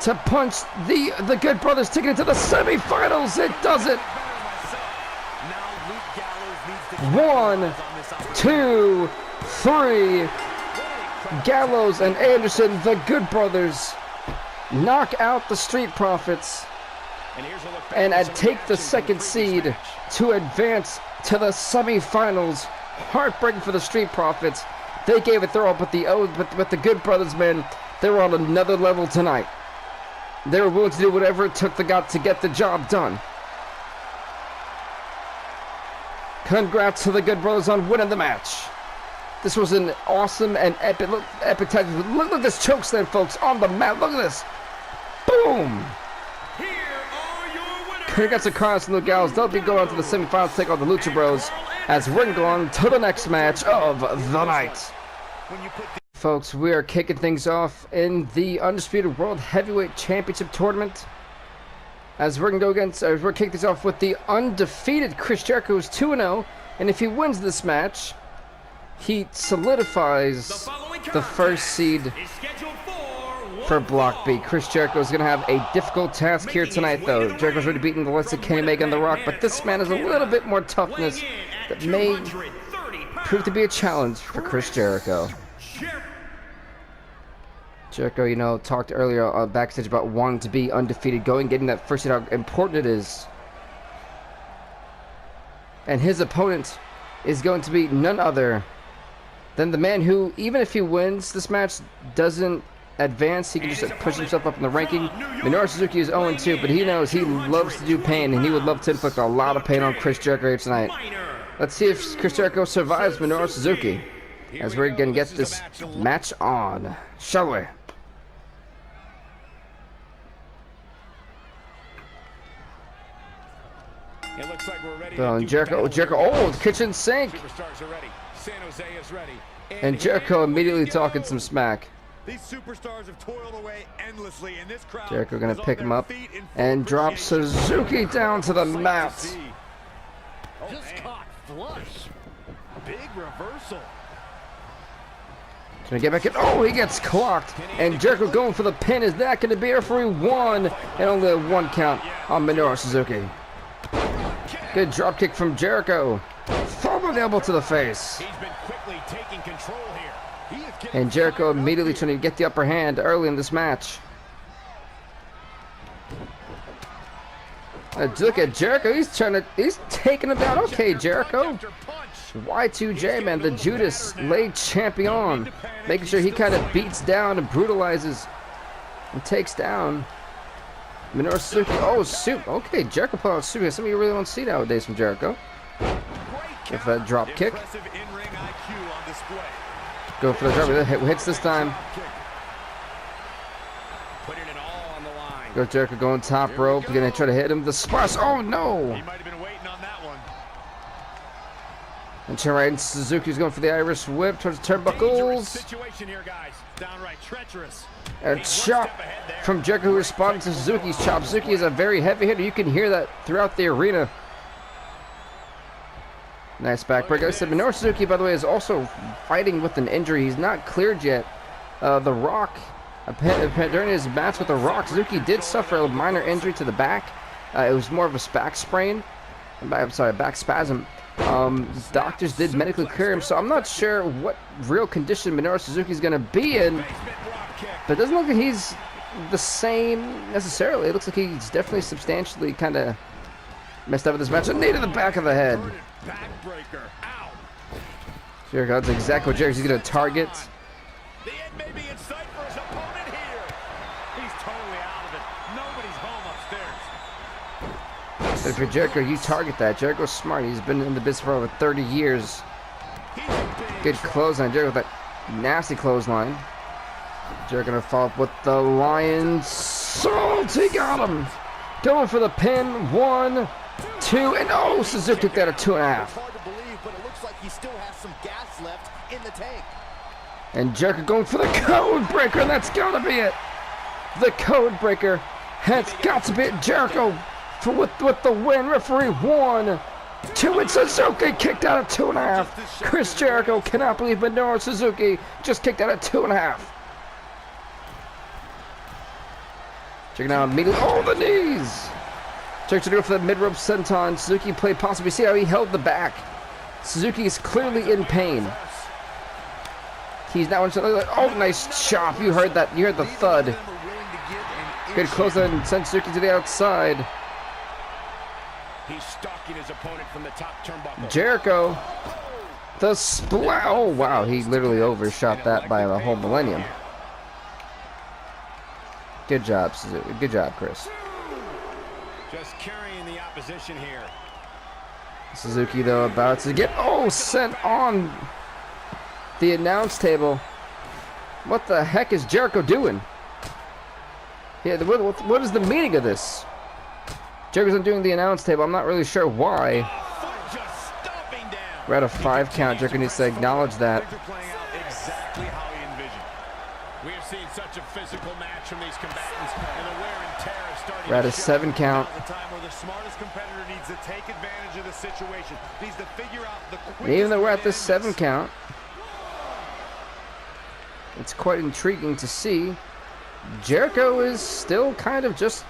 To punch the Good Brothers, taking it to the semifinals. It does it. 1, 2, 3. Gallows and Anderson, the Good Brothers, knock out the Street Profits and take the second seed to advance to the semifinals. Heartbreaking for the Street Profits. They gave it their all, but the Good Brothers, man, they were on another level tonight. They were willing to do whatever it took to get the job done. Congrats to the Good Brothers on winning the match. This was an awesome and epic tag. Look at this chokeslam, folks, on the mat. Look at this. Boom. Congrats to Carlos and Luke Gallows. They'll be going on to the semifinals to take on the Lucha Bros as we're going on to the next match of the night. Folks, we are kicking things off in the Undisputed World Heavyweight Championship Tournament. As we're going to go against, we're kicking this off with the undefeated Chris Jericho, who's 2-0. And if he wins this match, he solidifies the first seed for Block B. Chris Jericho is going to have a difficult task here tonight, though. Jericho's already beaten the likes of Kenny Omega and The Rock, but this man has a little bit more toughness that may prove to be a challenge for Chris Jericho. Jericho, you know, talked earlier backstage about wanting to be undefeated, getting that first seed, how important it is. And his opponent is going to be none other than the man who, even if he wins this match, doesn't advance. He can just push himself up in the ranking. Minoru Suzuki is 0-2, but he knows he loves to do pain, and he would love to inflict a lot of pain on Chris Jericho here tonight. Let's see if Chris Jericho survives Minoru Suzuki, as we're going to get this match on. Shall we? It looks like we're ready. Jericho, oh, the kitchen sink. Superstars are ready. San Jose is ready. And Jericho immediately talking some smack. These superstars have toiled away endlessly, and this crowd Jericho gonna pick him up and drop Suzuki down to the mat. Just caught flush. Big reversal. Gonna get back in. Oh, he gets clocked. And Jericho going for the pin. Is that gonna be referee 1? And only a 1 count on Minoru Suzuki. Good drop kick from Jericho. From an elbow to the face. He's been quickly taking control here. He is getting And Jericho immediately trying to get the upper hand early in this match. Look at Jericho. He's taking him down. Okay, Jericho. Y2J, man, the Judas leg champion. Making sure he kind of beats down and brutalizes and takes down Minoru Suzuki. Oh, shoot. Okay, Jericho put out Suzuki. Something you really don't see nowadays from Jericho. If that drop kick. Go for the drop. Hits this time. Go Jericho going top rope. Gonna try to hit him. The splash. Oh no! He might have been waiting on that one. And turn right. And Suzuki's going for the Irish whip towards the turnbuckles. Situation here, guys. Downright treacherous. A chop from Jericho who responded to Suzuki's chop. Suzuki is a very heavy hitter. You can hear that throughout the arena. Nice backbreaker. I said Minoru Suzuki, by the way, is also fighting with an injury. He's not cleared yet. The Rock. During his match with The Rock, Suzuki did suffer a minor injury to the back. It was more of a back sprain. I'm sorry, back spasm. Doctors did medically clear him, so I'm not sure what real condition Minoru Suzuki is going to be in. But it doesn't look like he's the same necessarily. It looks like he's definitely substantially kind of messed up with this match. A knee to the back of the head. Jericho, that's exactly what Jericho's going to target. The end may be in sight for his opponent here. He's totally out of it. Nobody's home upstairs. But if you're Jericho, you target that. Jericho's smart. He's been in the business for over 30 years. Good clothesline. Jericho with that nasty clothesline. Jericho gonna follow up with the Lion Salt. He got him. Going for the pin. 1, 2, and oh, Suzuki took that at 2.5. Hard to believe, but it looks like he still has some gas left in the tank. And Jericho going for the code breaker, and that's got to be it. The code breaker has got to be it. Jericho with the win. Referee 1, 2, and Suzuki kicked out at 2.5. Chris Jericho cannot believe Minoru Suzuki just kicked out at 2.5. Checking out immediately. Oh, the knees. Jericho to go for the mid-rope senton. Suzuki played possibly. See how he held the back. Suzuki is clearly in pain. He's now into. Oh, nice chop. You heard that. You heard the thud. Good close and send Suzuki to the outside. He's stalking his opponent from the top turnbuckle. Jericho. The splat. Oh, wow. He literally overshot that by a whole millennium. Good job, Suzuki. Good job, Chris. Just carrying the opposition here. Suzuki, though, about to get. Oh, sent on the announce table. What the heck is Jericho doing? Yeah, what is the meaning of this? Jericho's undoing the announce table. I'm not really sure why. We're at a 5 count. Jericho needs to acknowledge that. Exactly how he envisioned. We have seen such a physical match from these combatants, and the wear and tear is starting. We're at a 7 count. The time where the smartest competitor needs to take advantage of the situation. Needs to figure out the quickest. And even though we're at this 7 count, it's quite intriguing to see. Jericho is still kind of just.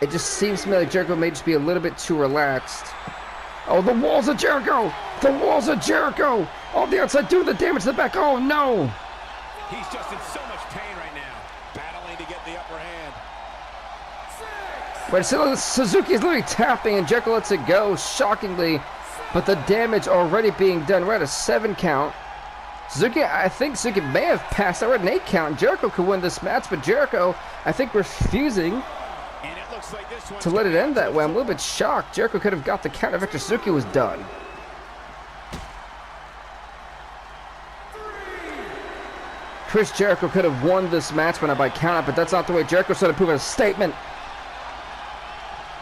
It just seems to me like Jericho may just be a little bit too relaxed. Oh, the walls of Jericho! The walls of Jericho! On the outside, doing the damage to the back. Oh no! He's just in so much pain right now, battling to get the upper hand. But still, Suzuki is literally tapping, and Jericho lets it go, shockingly. But the damage already being done. We're at a 7 count. Suzuki, I think Suzuki may have passed. We're at an 8 count. Jericho could win this match, but Jericho, I think, refusing to let it end that way. I'm a little bit shocked. Jericho could have got the count if after Suzuki was done. Chris Jericho could have won this match by count out, but that's not the way Jericho started proving a statement.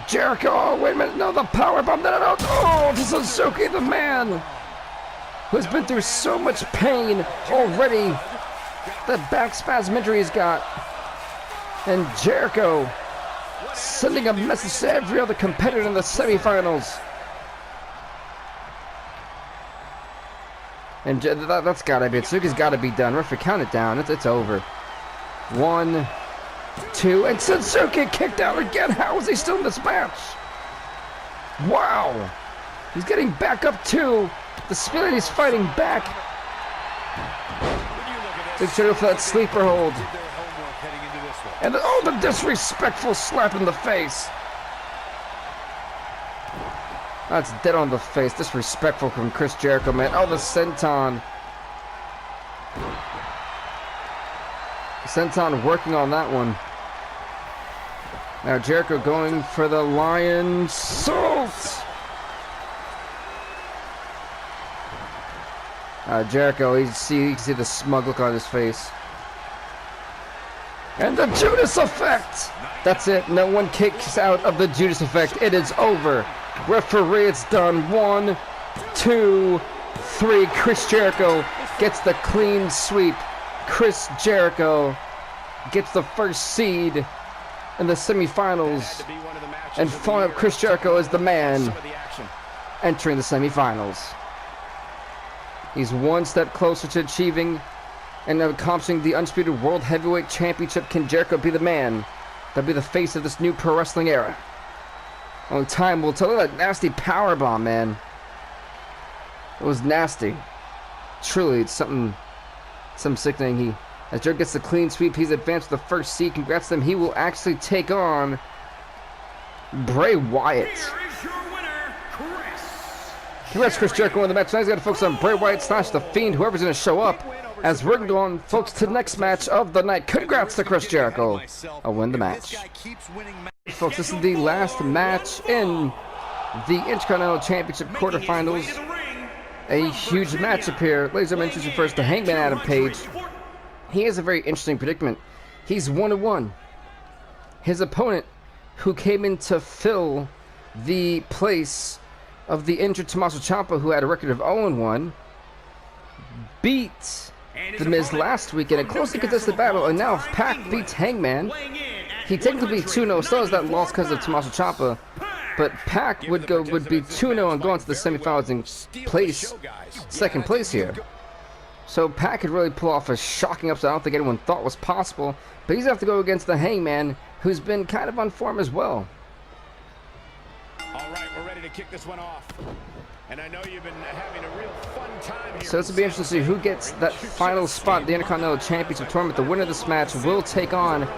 Jericho, oh, wait a minute, no, the power bomb, no, oh, Suzuki, the man who's been through so much pain already. That back spasm injury he's got. And Jericho sending a message to every other competitor in the semifinals. And that's got to be it. Suzuki's got to be done. Referee, count it down. It's over. 1, 2, and Suzuki kicked out again. How is he still in this match? Wow. He's getting back up too. The spin, he's fighting back. Big Jericho for that sleeper hold. And the disrespectful slap in the face. That's dead on the face. Disrespectful from Chris Jericho, man. Oh, the senton. Senton working on that one. Now Jericho going for the lion salt. Jericho, you can see the smug look on his face. And the Judas effect. That's it. No one kicks out of the Judas effect. It is over. Referee, it's done. 1, 2, 3. Chris Jericho gets the clean sweep. Chris Jericho gets the first seed in the semifinals. And following up, Chris Jericho is the man entering the semifinals. He's one step closer to achieving and accomplishing the Undisputed World Heavyweight Championship. Can Jericho be the man that'll be the face of this new pro wrestling era? Only time will tell. Look at that nasty powerbomb, man. It was nasty. Truly, it's something sickening. As Jericho gets the clean sweep, he's advanced to the first seed. Congrats to him. He will actually take on Bray Wyatt. Congrats, Chris Jericho won the match. Now he's got to focus on Bray Wyatt / The Fiend, whoever's going to show up. As we're going on, folks, to the next match of the night. Congrats to Chris Jericho. I'll win the match. Folks, this is the last match in the Intercontinental Championship quarterfinals. A huge matchup here. Ladies and gentlemen, introducing first to Hangman Adam Page. He has a very interesting predicament. He's 1-1. His opponent, who came in to fill the place of the injured Tommaso Ciampa, who had a record of 0-1, beat The Miz last week in a closely contested battle, and now if Pac beats Hangman, he technically beat 2-0, still has that loss because of Tommaso Ciampa, but Pac would be 2-0 and go into the semifinals and place second place here. So Pac could really pull off a shocking upset I don't think anyone thought was possible, but he's going to have to go against the Hangman, who's been kind of on form as well. All right, we're ready to kick this one off. And I know you've been having a real fun time here. So this will be interesting to see who gets that final spot in the Intercontinental Championship Tournament. The winner of this match will take on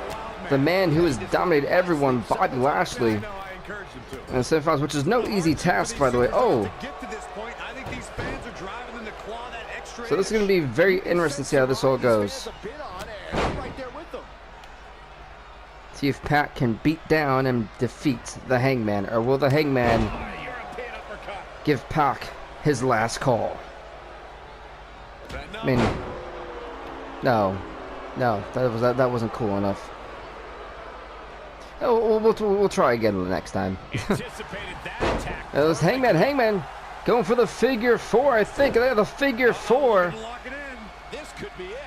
the man who has dominated everyone, Bobby Lashley, in the semifinals, which is no easy task, by the way. Oh. So this is going to be very interesting to see how this all goes. See if Pac can beat down and defeat the Hangman, or will the Hangman give Pac his last call? I mean, no, that wasn't cool enough. Oh, we'll try again the next time. It was Hangman going for the figure 4. I think they have the figure 4. This could be it.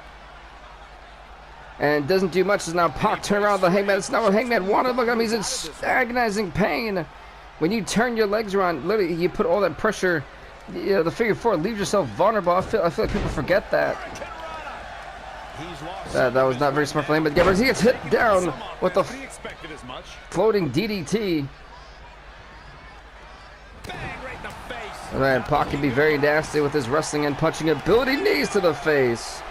And it doesn't do much as now Pac turn around the Hangman. It's not what Hangman wanted. Look at him, he's in agonizing pain. When you turn your legs around, literally you put all that pressure, you know, the figure 4 leaves yourself vulnerable. I feel like people forget that. That was not very smart for him, but he gets hit down with the floating DDT. Alright, Pac can be very nasty with his wrestling and punching ability. Knees to the face.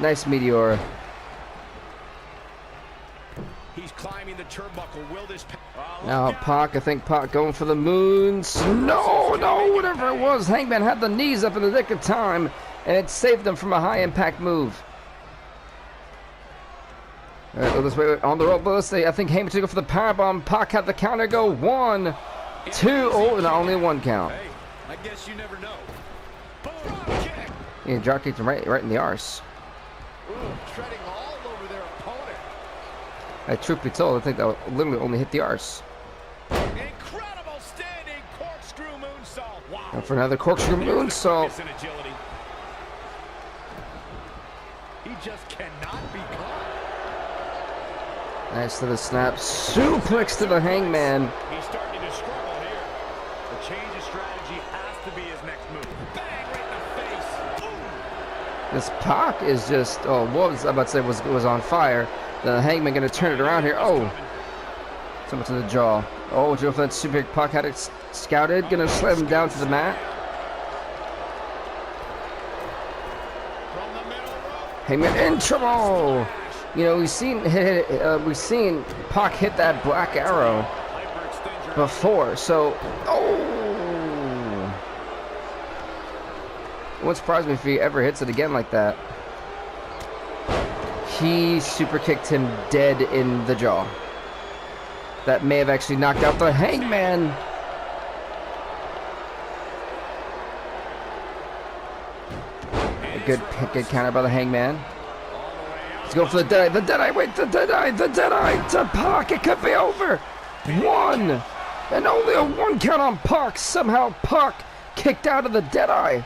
Nice meteor. He's climbing the turnbuckle. Will this now Pac, I think Pac going for the moons. No, whatever it was. Hangman had the knees up in the nick of time, and it saved them from a high impact move. Alright, let's wait on the rope. Let's see. I think Hangman took go for the powerbomb. Pac had the counter go. 1, 2. Oh, and only 1 count. Hey, I guess you never know. Yeah, drop kicked him right in the arse. Ooh, treading all over their opponent. Truth be told, I think that literally only hit the arse. Incredible standing corkscrew moonsault. Wow. And for another corkscrew moonsault. He just cannot be caught. Nice to the snap. Suplex to the Hangman. He's starting to struggle here. The change of strategy has to be his next move. Bang right in the face. Ooh. This Pac is just, oh, what was I about to say was on fire. The Hangman going to turn it around here. Oh, so much to the jaw. Oh, Joe for that super Pac had it scouted, gonna slam him down to the mat. Hangman in trouble. You know, we've seen Pac hit that black arrow before, so it wouldn't surprise me if he ever hits it again like that. He super kicked him dead in the jaw. That may have actually knocked out the Hangman. A good counter by the Hangman. Let's go for the Deadeye. The Deadeye, wait, the Deadeye to Pac. It could be over. One. And only a 1 count on Pac. Somehow Pac kicked out of the Deadeye.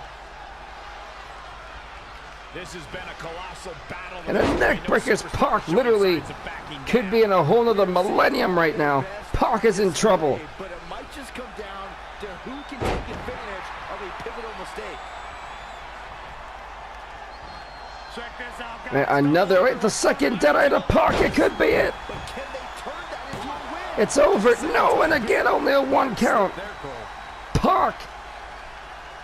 This has been a colossal battle. And a neck breaker's Pac literally could be in a whole nother millennium right now. Pac is in trouble. But it might just come down to who can take advantage of a pivotal mistake. Check this out, And another, wait, the second Deadeye to Pac. It could be it. But can they turn that into a win? It's over. No, and again, only a 1 count. Pac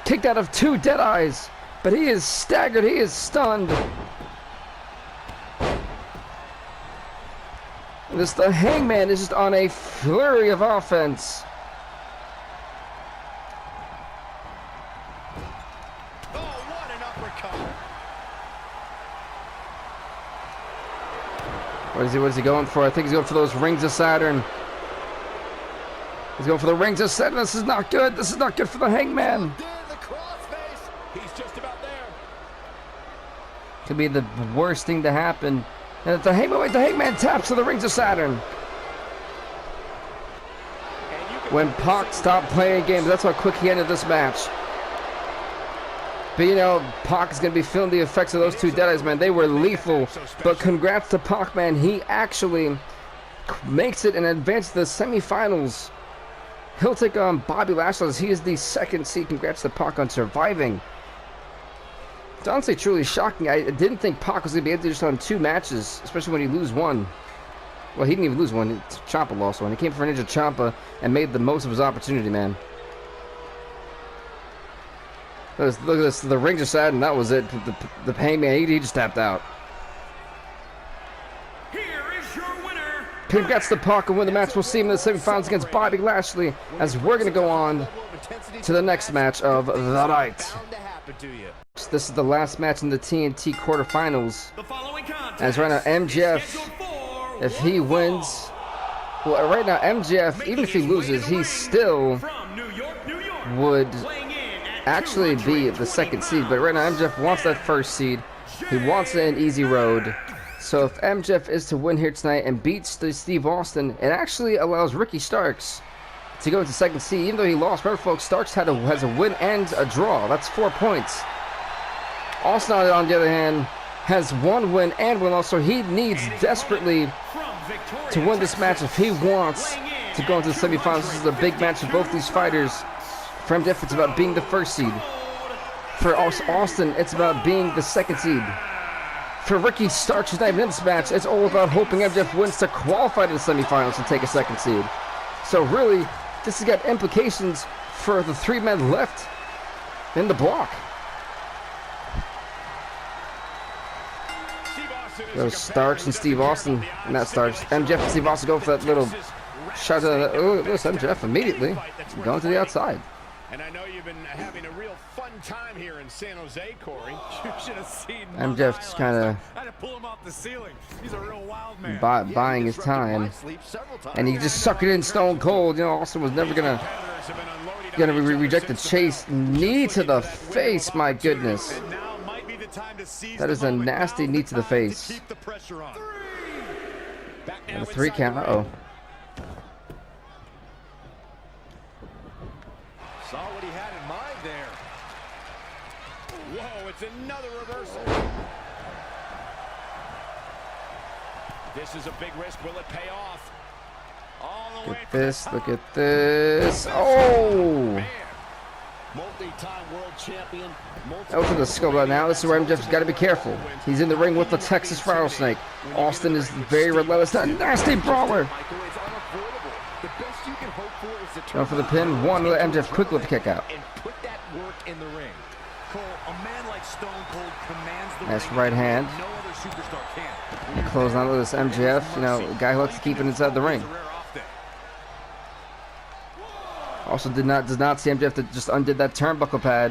kicked out of 2 Deadeyes. But he is staggered, he is stunned. The Hangman is just on a flurry of offense. Oh, what an uppercut. What is he going for? I think he's going for those rings of Saturn. He's going for the rings of Saturn. This is not good. This is not good for the Hangman. Could be the worst thing to happen. And the Hangman taps to the rings of Saturn. When Pac stopped playing games, that's how quick he ended this match. But you know, Pac is going to be feeling the effects of those 2 Deadeyes, man. They were lethal. But congrats to Pac, man. He actually makes it and advances to the semifinals. He'll take on Bobby Lashley as he is the 2nd seed. Congrats to Pac on surviving. It's honestly truly shocking. I didn't think Pac was going to be able to just on 2 matches, especially when you lose one. Well, he didn't even lose one. Ciampa lost one. He came for Ninja Ciampa and made the most of his opportunity, man. Look at this. The rings are sad, and that was it. The Hangman, he just tapped out. Here is your winner. Congrats to Pac and win the match. We'll see him in the semifinals against Bobby Lashley as we're going to go on to the next match of the night. This is the last match in the TNT quarterfinals. As right now, MJF, if he wins, well, right now, MJF, even if he loses, he still would actually be the 2nd seed. But right now, MJF wants that 1st seed. He wants an easy road. So if MJF is to win here tonight and beats Steve Austin, it actually allows Ricky Starks to go into 2nd seed. Even though he lost, remember folks, Starks has a win and a draw. That's 4 points. Austin, on the other hand, has 1 win and 1 loss, so he needs desperately to win this match if he wants to go into the semifinals. This is a big match for both these fighters. For MJF, it's about being the 1st seed. For Austin, it's about being the 2nd seed. For Ricky Starks, who's not even in this match, it's all about hoping MJF wins to qualify to the semifinals and take a 2nd seed. So really, this has got implications for the 3 men left in the block. Those Starks and Steve Austin, not Starks. MJF and Steve Austin go for that little shot to the, oh, this MJF immediately going to the outside. And I know you've been having a real fun time here in San Jose, Corey. You should have seen MJF just kind of pull him off the ceiling. He's a real wild man. Buying his time, and he just sucked it in stone cold. You know, Austin was never gonna reject the chase. Knee to the face, my goodness. That is a nasty knee to the face. And a 3 count. Uh-oh. Saw what he had in mind there. Whoa, it's another reversal. This is a big risk. Will it pay off? All the way. Look at this. Oh! Multi-time world champion. Out for the skull right now. This is where MJF's got to be careful. He's in the ring with the Texas Rattlesnake. Austin is very relentless. That nasty brawler. The best you can hope for is to Going for the pin. One with MJF quickly with the kick out. and put that work in the ring. Cole, a man like Stone Cold commands the Nice ring right hand. no other superstar can. Close on to this MJF. You know, guy who likes to keep it inside the ring. Also does not see MJF that just undid that turnbuckle pad.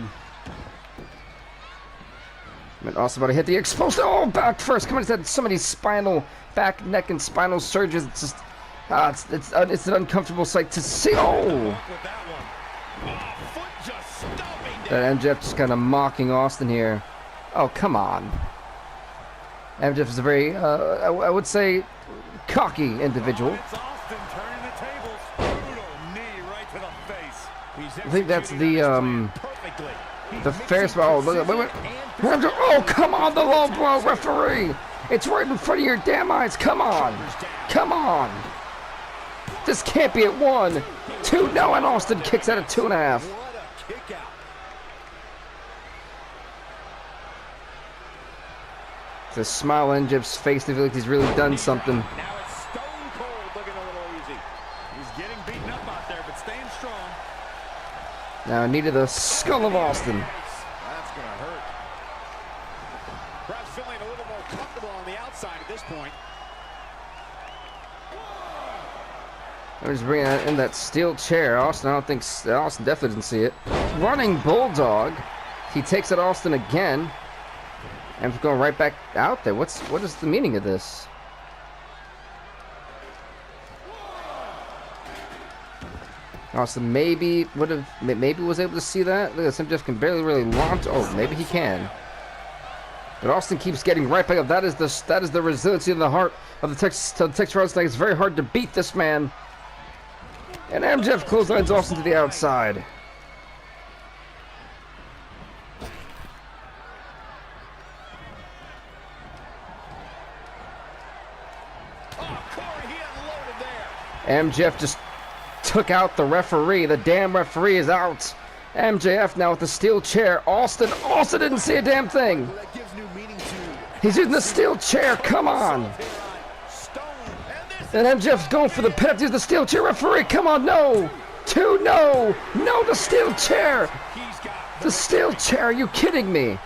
And also about to hit the exposed. Oh, back first. Come on, he's had so many spinal, back, neck, and spinal surgeries. It's just, it's an uncomfortable sight to see. Oh, that MJF just kind of mocking Austin here. Oh, come on. MJF is a very, I would say, cocky individual. I think that's the fair spot. Oh, look, wait. Oh, come on, the low blow, referee. It's right in front of your damn eyes. Come on. Come on. This can't be at 1, 2. No, and Austin kicks out at 2.5. The smile on MJF's face. They feel like he's really done something. Now it's Stone Cold looking a little easy. He's getting beaten up out there, but staying strong. Now needed the skull of Austin. That's going to hurt. Perhaps feeling a little more comfortable on the outside at this point. I'm just bringing in that steel chair. Austin, I don't think, Austin definitely didn't see it. Running Bulldog. He takes it Austin again. And going right back out there. What is the meaning of this? Austin maybe was able to see that. Look at this, MJF can barely really launch. Oh, maybe he can. But Austin keeps getting right back up. That is the resiliency of the heart of the Texas Wrestling. It's very hard to beat this man. And MJF clotheslines Austin to the outside. MJF just took out the referee. The damn referee is out. MJF now with the steel chair. Austin didn't see a damn thing. He's using the steel chair. Come on. And MJF's going for the pin. He's the steel chair. Referee, come on. No. 2, no. No, the steel chair. The steel chair. Are you kidding me?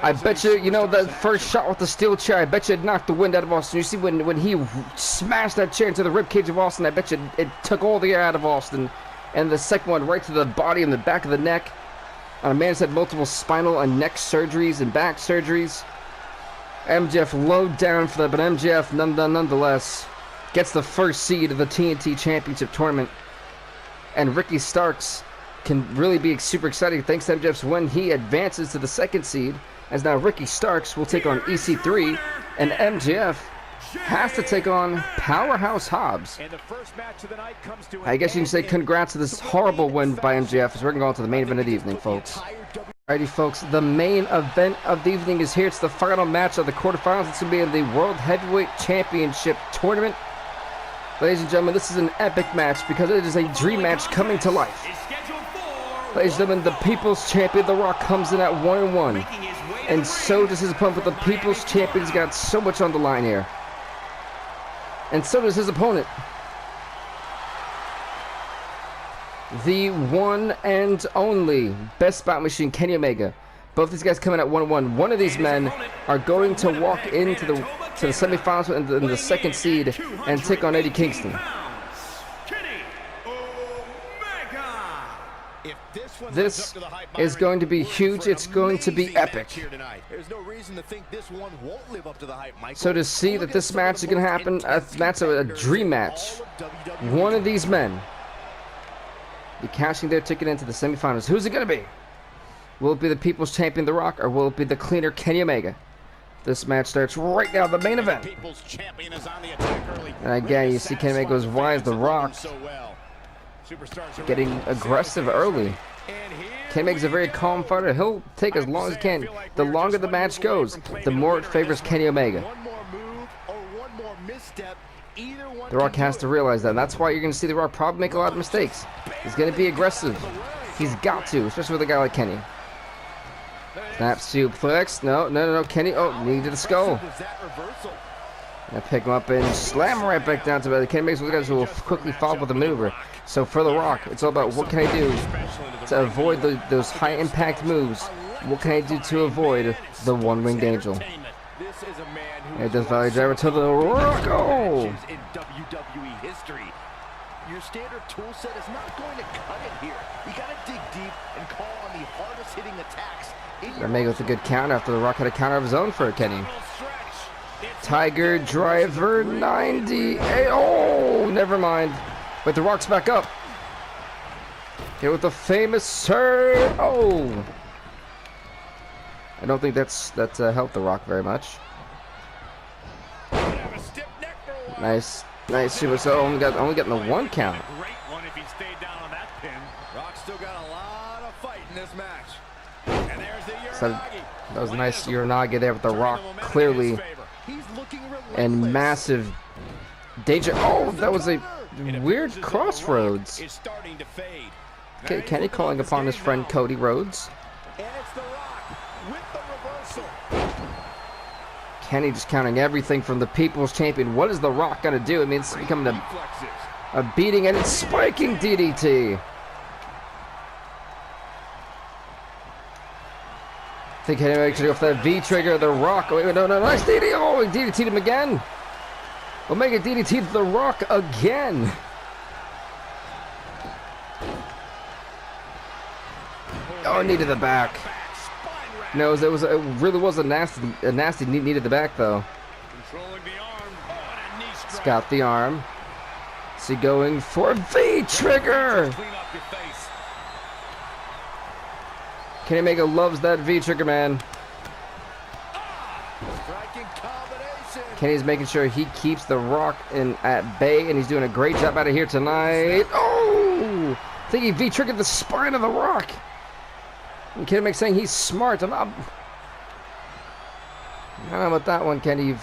I bet you know, that first shot with the steel chair, I bet you it knocked the wind out of Austin. You see, when he smashed that chair into the ribcage of Austin, I bet you it took all the air out of Austin. And the second one right to the body and the back of the neck. A man who's had multiple spinal and neck surgeries and back surgeries. MJF low down for that, but MJF nonetheless gets the first seed of the TNT Championship Tournament. And Ricky Starks can really be super exciting thanks to MJF's win. He advances to the second seed, as now Ricky Starks will take on EC3, and MJF has to take on Powerhouse Hobbs. I guess you can say congrats to this horrible win by MJF, as we're going to go on to the main event of the evening, folks. Alrighty, folks, the main event of the evening is here. It's the final match of the quarterfinals. It's going to be in the World Heavyweight Championship Tournament. Ladies and gentlemen, this is an epic match because it is a dream match coming to life. Ladies and gentlemen, the People's Champion, The Rock, comes in at 1-1. And so does his opponent, but the People's Champion's got so much on the line here. And so does his opponent. The one and only Best Spot Machine, Kenny Omega. Both these guys coming at 1-1. One of these men are going to walk into the semifinals in the second seed and take on Eddie Kingston. This is going to be huge. It's going to be epic. So to see that this match is going to happen, that's a dream match. One of these men be cashing their ticket into the semifinals. Who's it going to be? Will it be the People's Champion, The Rock, or will it be the cleaner Kenny Omega? This match starts right now, the main event. And again, you see Kenny Omega goes wide as The Rock, getting aggressive early. Kenny Omega's a very calm fighter. He'll take as long as he can. The longer the match goes, the more it favors Kenny Omega. The Rock has to realize that. And that's why you're going to see The Rock probably make a lot of mistakes. He's going to be aggressive. He's got to, especially with a guy like Kenny. Snap suplex. No. Kenny. Oh, knee to the skull. And pick him up and slam him right back down to bed. Kenny makes those guys will quickly follow with the maneuver. So for The Rock, it's all about what can I do to avoid those high impact moves. What can I do to avoid the one-winged angel? And does Valley Driver to the Rock. Oh! In WWE history, your standard tool set is not going to cut it here. You got to dig deep and call on the hardest hitting attacks. Omega with a good counter after The Rock had a counter of his own for Kenny. Tiger Driver 98. Oh, never mind. But The Rock's back up. Here with the famous Sir. Oh. I don't think that's helped The Rock very much. Nice super. So only getting the one count. Great one if he stayed down on that pin. Rock's still got a lot of fight in this match. And there's the So that was a nice Uranagi there with The Rock clearly in massive danger. Oh, that was a weird crossroads. Okay, Kenny calling upon his friend Cody Rhodes. And it's The Rock with the reversal. Kenny just counting everything from the People's Champion. What is The Rock gonna do? I mean, it's becoming a beating, and it's spiking DDT. I think Kenny makes it go for that V trigger. The Rock. Oh, wait, no, nice DDT. Oh, he DDT'd him again. Omega DDT'd The Rock again. Oh, knee to the back. No, it really was a nasty knee to the back though. It's got the arm. Is he going for V trigger? Kenny Omega loves that V trigger, man. Kenny's making sure he keeps The Rock at bay, and he's doing a great job out of here tonight. Oh! I think he V triggered the spine of The Rock. And Kenny Omega's saying he's smart. I don't know about that one, Kenny.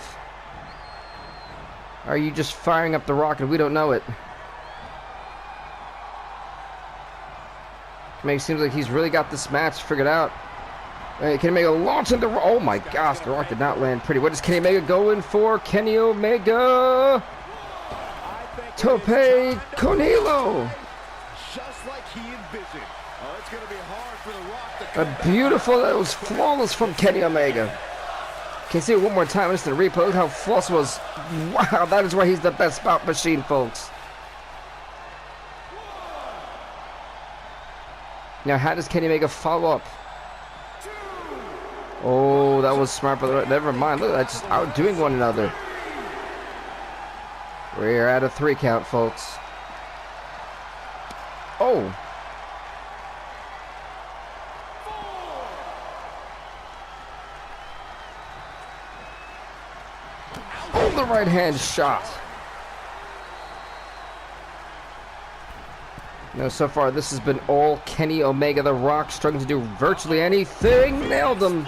Are you just firing up The Rock and we don't know it? Kenny seems like he's really got this match figured out. Kenny Omega launching the... Oh my gosh, The Rock did not land pretty. What is Kenny Omega going for? Kenny Omega... Tope Conilo. Just like he envisioned. Oh, it's going to be hard for The Rock to A beautiful, that was flawless from Kenny Omega. Can you see it one more time? Just to replay how flawless it was. Wow, that is why he's the best bout machine, folks. Now, how does Kenny Omega follow up? Oh, that was smart, but never mind. Look, that's just outdoing one another. We're at a 3 count, folks. Oh. Oh, the right hand shot. No, so far this has been all Kenny Omega. The Rock struggling to do virtually anything. Nailed him.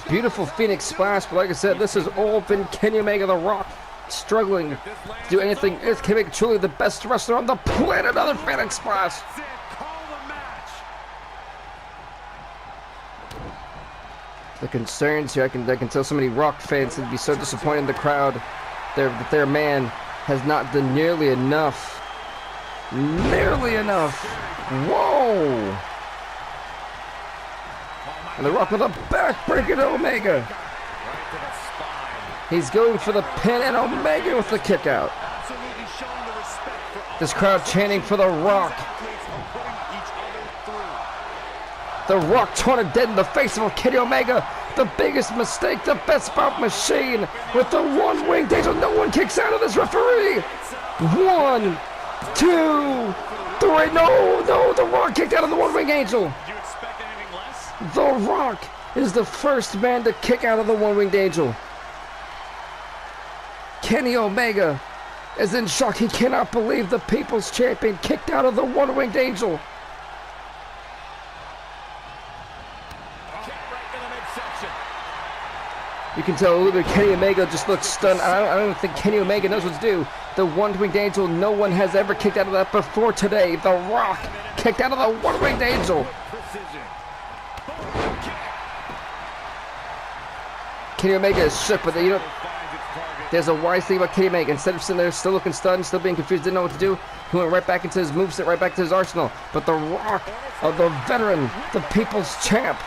Beautiful Phoenix Splash, but like I said, this has all been Kenny Omega. The Rock struggling to do anything. Is Kenny Omega truly the best wrestler on the planet? Another Phoenix Splash. The concerns here, I can tell so many Rock fans would be so disappointed in the crowd that their man has not done nearly enough. Nearly enough. Whoa. And The Rock with a backbreaker to Omega. He's going for the pin, and Omega with the kick out. This crowd chanting for The Rock. The Rock taunted dead in the face of Kenny Omega. The biggest mistake, the best bout machine with the one-winged angel. No one kicks out of this referee. 1, 2, 3. No, The Rock kicked out of the one-winged angel. Did you expect anything less? The Rock is the first man to kick out of the one-winged angel. Kenny Omega is in shock. He cannot believe the People's Champion kicked out of the one-winged angel. You can tell a little bit Kenny Omega just looks stunned. I don't think Kenny Omega knows what to do. The one-winged angel, no one has ever kicked out of that before today. The Rock kicked out of the one-winged angel. Kenny Omega is shook, but you know, there's a wise thing about Kenny Omega. Instead of sitting there still looking stunned, still being confused, didn't know what to do, he went right back into his moveset, right back to his arsenal. But the Rock, the veteran, the People's Champ.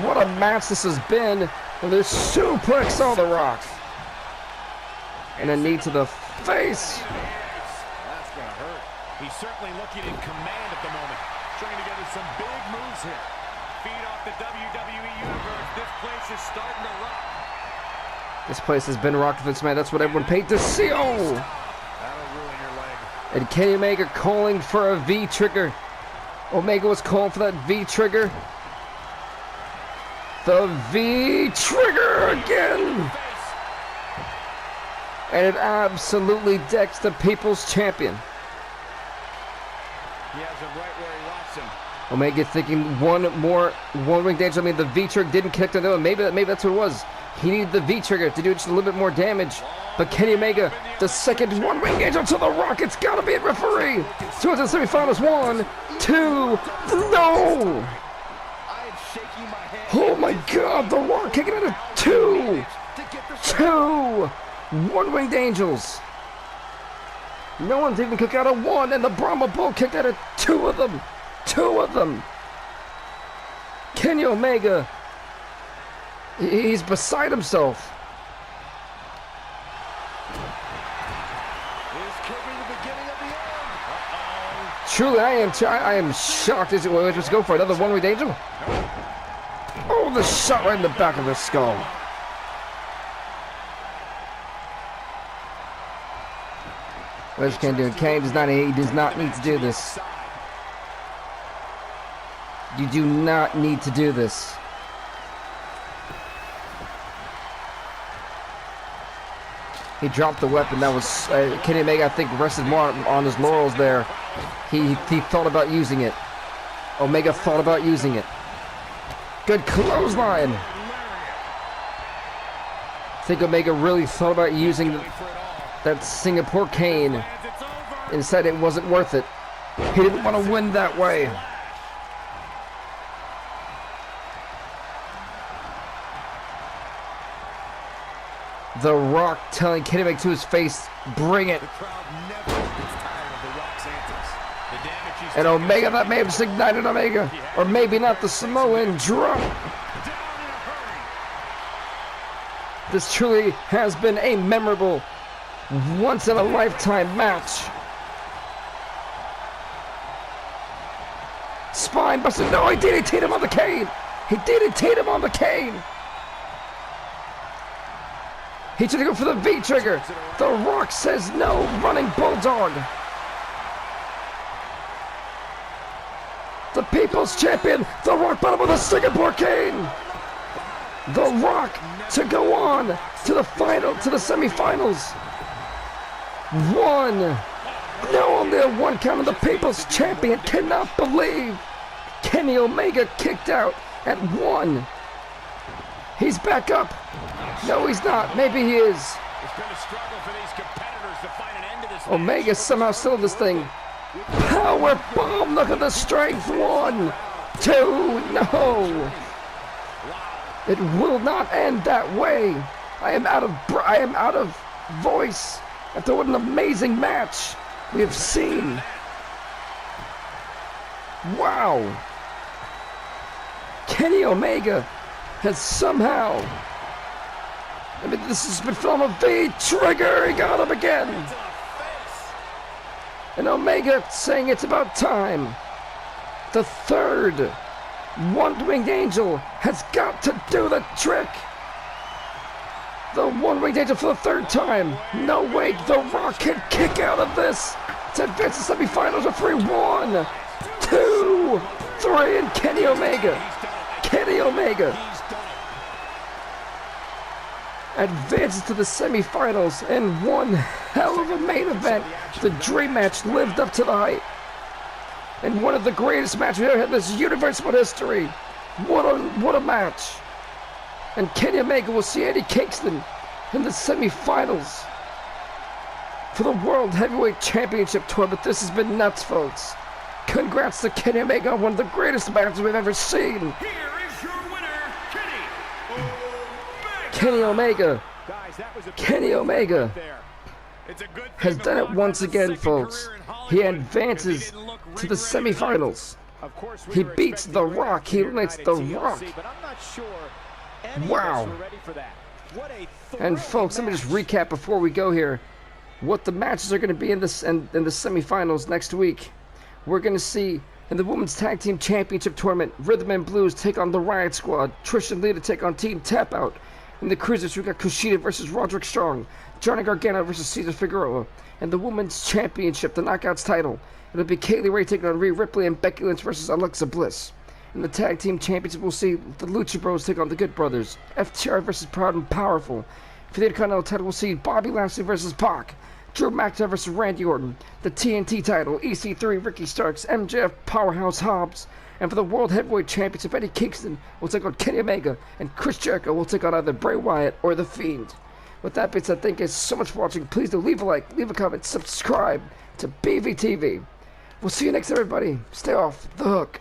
What a match this has been. And there's suplex on the Rock. And a knee to the face. That's gonna hurt. He's certainly looking in command at the moment. Stringing together some big moves here. Feed off the WWE Universe. This place is starting to rock. This place has been rocked for this man. That's what everyone paid to see. Oh! That'll ruin your leg. And Kenny Omega calling for a V trigger. Omega was calling for that V trigger. The V trigger again. And it absolutely decks the People's Champion. He has him right where he wants him. Omega thinking one wing danger. I mean, the V trigger didn't connect to the other. Maybe that's what it was. He needed the V trigger to do just a little bit more damage. But Kenny Omega, the second one wing danger to the Rock. It's gotta be a referee. Towards the semifinals. 1, 2, no! Oh my God! The Rock kicking out of 2, 1-winged angels. No one's even kicked out of 1, and the Brahma Bull kicked out of 2 of them. 2 of them. Kenny Omega, he's beside himself. Truly, I am shocked. Is it? Well, let's go for another 1-winged angel. Oh, the shot right in the back of the skull. What is Kane doing? Kane does not need to do this. You do not need to do this. He dropped the weapon. That was Kenny Omega, I think, rested more on his laurels there. He thought about using it. Omega thought about using it. Good clothesline. I think Omega really thought about using that Singapore cane and said it wasn't worth it. He didn't want to win that way. The Rock telling Kenny Omega to his face, bring it. And Omega, that may have just ignited Omega. Or maybe not, the Samoan drop. This truly has been a memorable, once-in-a-lifetime match. Spine buster. No, he DDT'd him on the cane. He DDT'd him on the cane. He tried to go for the V-trigger. The Rock says no. Running Bulldog. The People's Champion. The Rock bottom with a Singapore cane. The Rock to go on to the semifinals. 1. No, only a 1 count, and the People's Champion cannot believe Kenny Omega kicked out at 1. He's back up. No, he's not. Maybe he is. It's been a struggle for these competitors to find an end to this. Omega somehow still in this thing. Power bomb. Look at the strength. 1, 2. No. It will not end that way. I am out of voice after what an amazing match we have seen. Wow. Kenny Omega has somehow, I mean, this has been from a V-trigger. He got him again. And Omega saying it's about time. The third 1-winged angel has got to do the trick. The 1-winged angel for the 3rd time. No way, The Rock can kick out of this to advance the semifinals of 3. 1, 2, 3, and Kenny Omega advances to the semifinals, and one hell of a main event. The dream match lived up to the hype, and one of the greatest matches we've ever had in this universal history. What a match! And Kenny Omega will see Eddie Kingston in the semifinals for the World Heavyweight Championship tour. But this has been nuts, folks. Congrats to Kenny Omega on one of the greatest matches we've ever seen. Here is your winner, Kenny Kenny Omega. Kenny Omega has done it once again, folks. He advances to the semifinals. He beats The Rock. He eliminates The Rock. Wow. And folks, let me just recap before we go here what the matches are going to be in the semifinals next week. We're going to see in the Women's Tag Team Championship Tournament, Rhythm and Blues take on the Riott Squad. Trish and Lita take on Team Tap Out. In the Cruisers, we got Kushida versus Roderick Strong. Johnny Gargano versus Cesar Figueroa. And the Women's Championship, the Knockouts title, it'll be Kaylee Ray taking on Rhea Ripley and Becky Lynch versus Alexa Bliss. In the Tag Team Championship, we'll see the Lucha Bros take on the Good Brothers. FTR versus Proud and Powerful. For the Intercontinental title, we'll see Bobby Lashley versus Pac. Drew McIntyre versus Randy Orton. The TNT title, EC3, Ricky Starks, MJF, Powerhouse Hobbs. And for the World Heavyweight Championship, Eddie Kingston will take on Kenny Omega. And Chris Jericho will take on either Bray Wyatt or The Fiend. With that being said, thank you so much for watching. Please do leave a like, leave a comment, subscribe to BVTV. We'll see you next time, everybody. Stay off the hook.